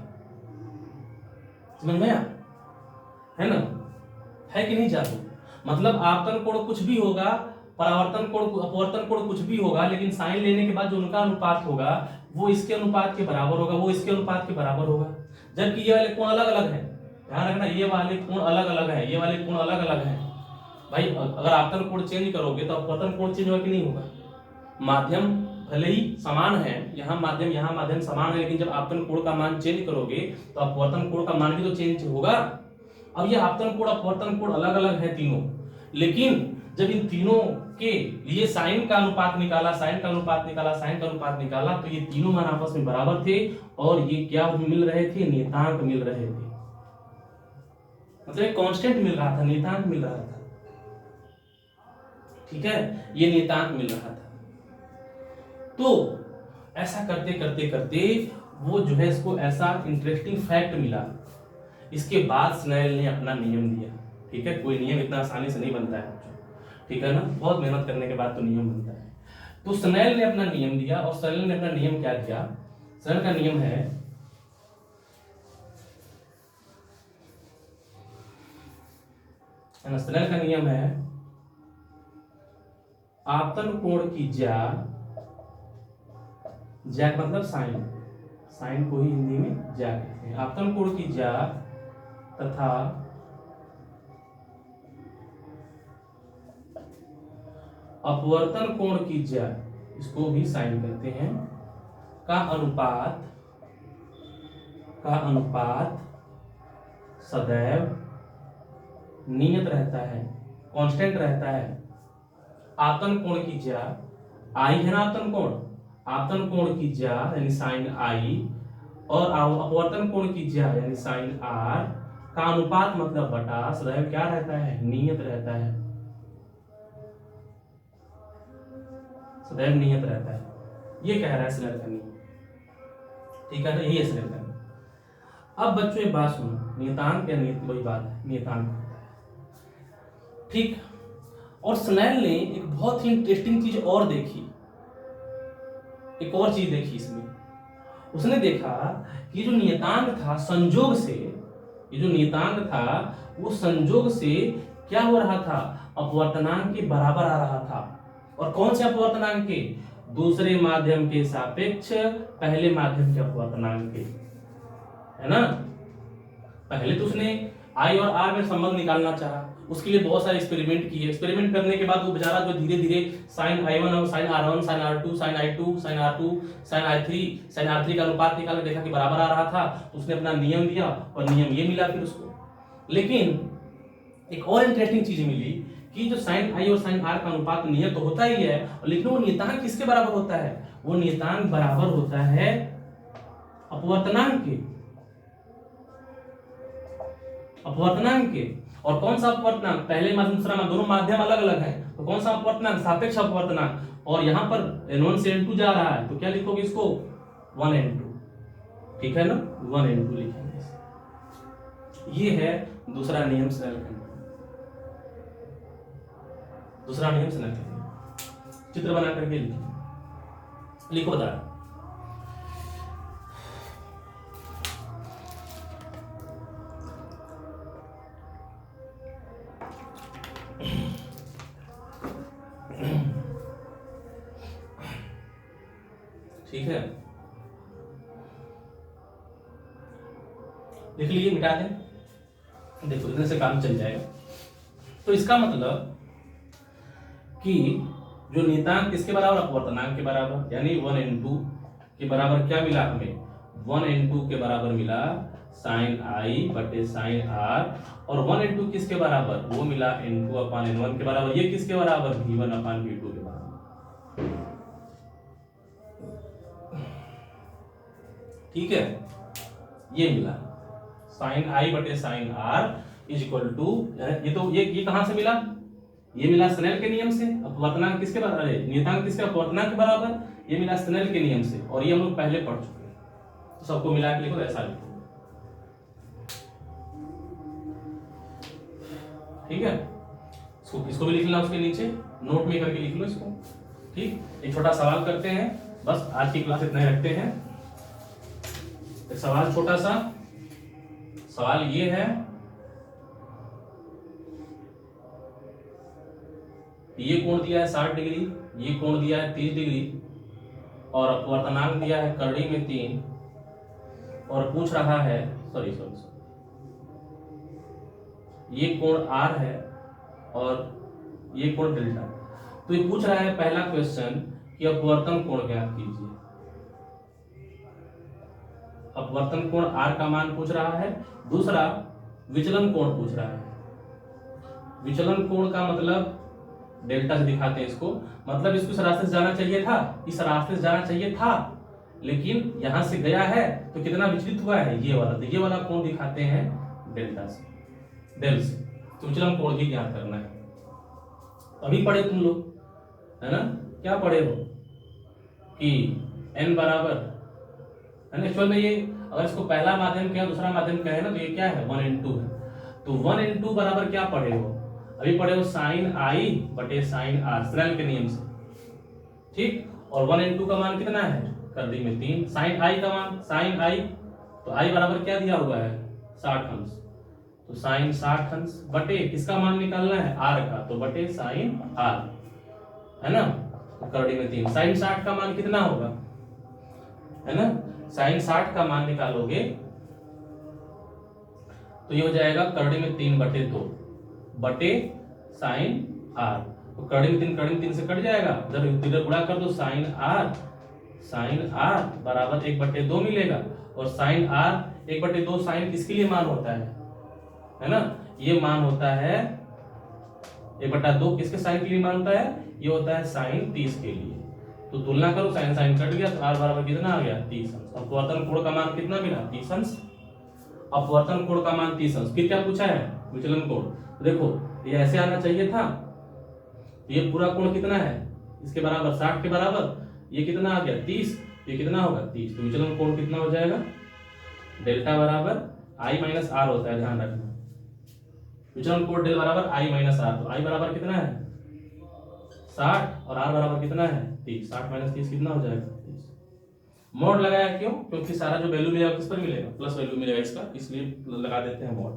समझ में आया, है ना, है कि नहीं जादू। मतलब आपतन कोण कुछ भी होगा, परावर्तन कोण अपवर्तन कोण कुछ भी होगा, लेकिन साइन लेने के बाद जो उनका अनुपात होगा वो इसके अनुपात के बराबर होगा, वो इसके अनुपात के बराबर होगा। जबकि ये वाले कोण अलग अलग है, ध्यान रखना, ये वाले कोण अलग अलग है, ये वाले कोण अलग अलग है, भाई अगर आपतन कोण चेंज करोगे तो अपवर्तन कोण चेंज होगा कि नहीं होगा? माध्यम भले ही समान है, यहाँ माध्यम समान है, लेकिन जब आपतन कोण का मान चेंज करोगे तो अपवर्तन कोण का मान भी तो चेंज होगा। अब ये आपतन कोण अपवर्तन कोण अलग अलग है तीनों, लेकिन जब इन तीनों के लिए साइन का अनुपात निकाला, तो ये तीनों मान आपस में बराबर थे और ये क्या मिल रहे थे? नियतांक मिल रहे थे। मतलब एक कांस्टेंट मिल रहा था, नियतांक मिल रहा था। ठीक है, ये नियतांक मिल रहा था। तो ऐसा करते करते करते वो जो है इसको ऐसा इंटरेस्टिंग फैक्ट मिला। इसके बाद स्नेल ने अपना नियम दिया। ठीक है, कोई नियम इतना आसानी से नहीं बनता है, ठीक है ना, बहुत मेहनत करने के बाद तो नियम बनता है। तो स्नेल ने अपना नियम दिया, और स्नेल ने अपना नियम क्या दिया? स्नेल का नियम है स्नेल का नियम है आपतन कोण की ज्या मतलब साइन को ही हिंदी में ज्या कहते हैं। आपतन कोण की ज्या तथा अपवर्तन कोण की ज्या, इसको भी साइन कहते हैं, का अनुपात सदैव नियत रहता है, कांस्टेंट रहता है। आपतन कोण की ज्या आई है ना, आपतन कोण की ज्या यानी साइन आई, और अपवर्तन कोण की ज्या यानी साइन आर का अनुपात मतलब बटा सदैव क्या रहता है? नियत रहता है, सदैव नियत रहता है। ये कह रहा है स्नेल का नियम। ठीक है ना, यही है स्नेल का नियम। अब बच्चों एक बात सुनो, नियतांक या नियत वही बात है, नियतांक। ठीक, और स्नेल ने एक बहुत ही इंटरेस्टिंग चीज और देखी, एक और चीज देखी इसमें। उसने देखा कि जो नियतांक था संजोग से, ये जो नियतांक था वो संजोग से क्या हो रहा था? अपवर्तनांक के बराबर आ रहा था। और कौन से अपवर्तनांक के? दूसरे माध्यम के सापेक्ष पहले माध्यम के अपवर्तनांक के, है ना। पहले तो उसने आई और आर में संबंध निकालना चाहा, उसके लिए बहुत सारे एक्सपेरिमेंट किए। एक्सपेरिमेंट करने के बाद वो बेचारा जो धीरे धीरे साइन आई1 और sine r one, sine r two, sine i two, sine r two, sine आर3 का अनुपात निकाल के देखा कि बराबर आ रहा था, तो उसने अपना नियम दिया और नियम ये मिला फिर उसको। लेकिन एक और इंटरेस्टिंग चीज मिली कि जो साइन आई और साइन आर का अनुपात नियत तो होता ही है, लेकिन वो नियतांक किसके बराबर होता है? वो नियतांक बराबर होता है अपवर्तनांक के। और कौन सा अपवर्तनांक? पहले माध्यम दूसरा माध्यम, दोनों माध्यम अलग अलग है, तो कौन सा अपवर्तनांक? सापेक्ष अपवर्तनांक। और यहां पर n1 से n2 जा रहा है, तो क्या लिखोगे इसको? 1n2। ठीक है ना, 1n2 लिखेंगे। ये है दूसरा नियम स्नेल का। दूसरा नियम स्नेल का, चित्र बना करके लिखो बता। ठीक है, लिख लीजिए, मिटा दें। देखो इतने से काम चल जाएगा। तो इसका मतलब कि जो नियतांक किसके बराबर? अपवर्तनांक के बराबर, यानी 1n2 के बराबर क्या मिला हमें? 1n2 के बराबर मिला साइन आई बटे साइन आर। और 1n2 किसके बराबर? वो मिला n2 अपान n1 के बराबर। ये किसके बराबर? v1 अपान v2 के बराबर। ठीक है, ये मिला साइन आई बटे sine R is equal to, ये तो ये कहां से मिला? ये मिला स्नेल के नियम से। अपवर्तनांक किसके बराबर है? नियतांक किसके? अपवर्तनांक के बराबर। ये मिला स्नेल के नियम से, और ये हम लोग पहले पढ़ चुके हैं। तो सबको मिला के लिखो, ऐसा लिखो। ठीक है, इसको भी लिख लेना, उसके नीचे नोट में करके लिख लो इसको। ठीक, एक छोटा सवाल करते हैं, बस आज की क्लास इतना ही रखते हैं। एक सवाल, छोटा सा सवाल ये है, ये कोण दिया है 60 डिग्री, ये कोण दिया है 30 डिग्री, और अपवर्तनांक दिया है करड़ी में 3, और पूछ रहा है सॉरी ये कोण R है और ये कोण डेल्टा। तो ये पूछ रहा है पहला क्वेश्चन कि अपवर्तन कोण ज्ञात कीजिए। अपवर्तन कोण r का मान पूछ रहा है। दूसरा विचलन कोण पूछ रहा है। विचलन कोण का मतलब डेल्टा से दिखाते हैं इसको, मतलब इसको इस रास्ते से जाना चाहिए था, इस रास्ते से जाना चाहिए था, लेकिन यहां से गया है तो कितना विचलित हुआ है, ये वाला। तो ये वाला कोण दिखाते हैं डेल्टा से, डेल से। तो विचलन कोण भी ज्ञात करना है। अभी पढ़े तुम लोग, है ना, क्या पढ़े हो कि n बराबर, है ना, एक्चुअल में ये अगर इसको पहला माध्यम कहें दूसरा माध्यम कहें ना, तो ये क्या है 1n2 है। तो 1n2 बराबर क्या पढ़े हो, अभी पढ़े हो साइन आई बटे साइन आर, स्नेल के नियम से, ठीक। और 1n2 का मान कितना है, कर दी में 3। साइन आई का मान, साइन आई, तो आई बराबर क्या दिया हुआ है 60 अंश, तो साइन 60 अंश बटे किसका मान निकालना है आर का, तो बटे साइन आर, है ना। तो करड़ी में 3, साइन 60 का मान कितना होगा, है ना, साइन 60 का मान निकालोगे तो ये हो जाएगा करड़ी में 3 बटे 2 बटे साइन आर। तो करड़ी में 3 से कट जाएगा, जब इधर गुणा कर दो साइन आर बराबर 1/2 मिलेगा। और साइन आर 1/2 साइन किसके लिए मान होता है ना, ये मान होता है 1/2 किसके साइन के लिए मान होता है, ये होता है साइन 30 के लिए। तो तुलना करो, साइन साइन कट गया तो आर बराबर कितना आ गया 30 अंश। अपवर्तन कोण का मान कितना मिला 30 अंश। अपवर्तन कोण का मान 30 अंश। फिर क्या पूछा है विचलन कोण, तो देखो ये ऐसे आना चाहिए था, ये पूरा कोण कितना है इसके बराबर 60 के बराबर, ये कितना आ गया 30, ये कितना होगा 30। तो विचलन कोण कितना हो जाएगा, डेल्टा बराबर i माइनस आर होता है, ध्यान रखना। विचलन कोण डेल बराबर i माइनस आर, तो i बराबर कितना है 60 और r बराबर कितना है 30। 60 माइनस 30 कितना हो जाएगा 30। मोड लगाया क्यों, क्योंकि सारा जो वैल्यू मिलेगा किस पर मिलेगा, प्लस वैल्यू मिलेगा इसका, इसलिए लगा देते हैं मोड।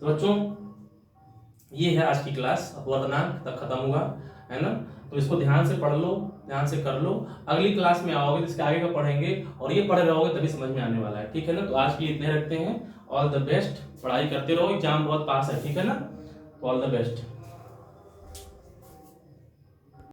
तो बच्चों ये है आज की क्लास, अपवर्तनांक तक खत्म हुआ, है ना। तो इसको ध्यान से पढ़ लो, ध्यान से कर लो। अगली क्लास में आओगे तो इसके आगे का पढ़ेंगे, और ये पढ़े रहोगे तभी समझ में आने वाला है, ठीक है ना। तो आज के लिए इतने रखते हैं। ऑल द बेस्ट, पढ़ाई करते रहो, एग्जाम बहुत पास है, ठीक है ना। All the best.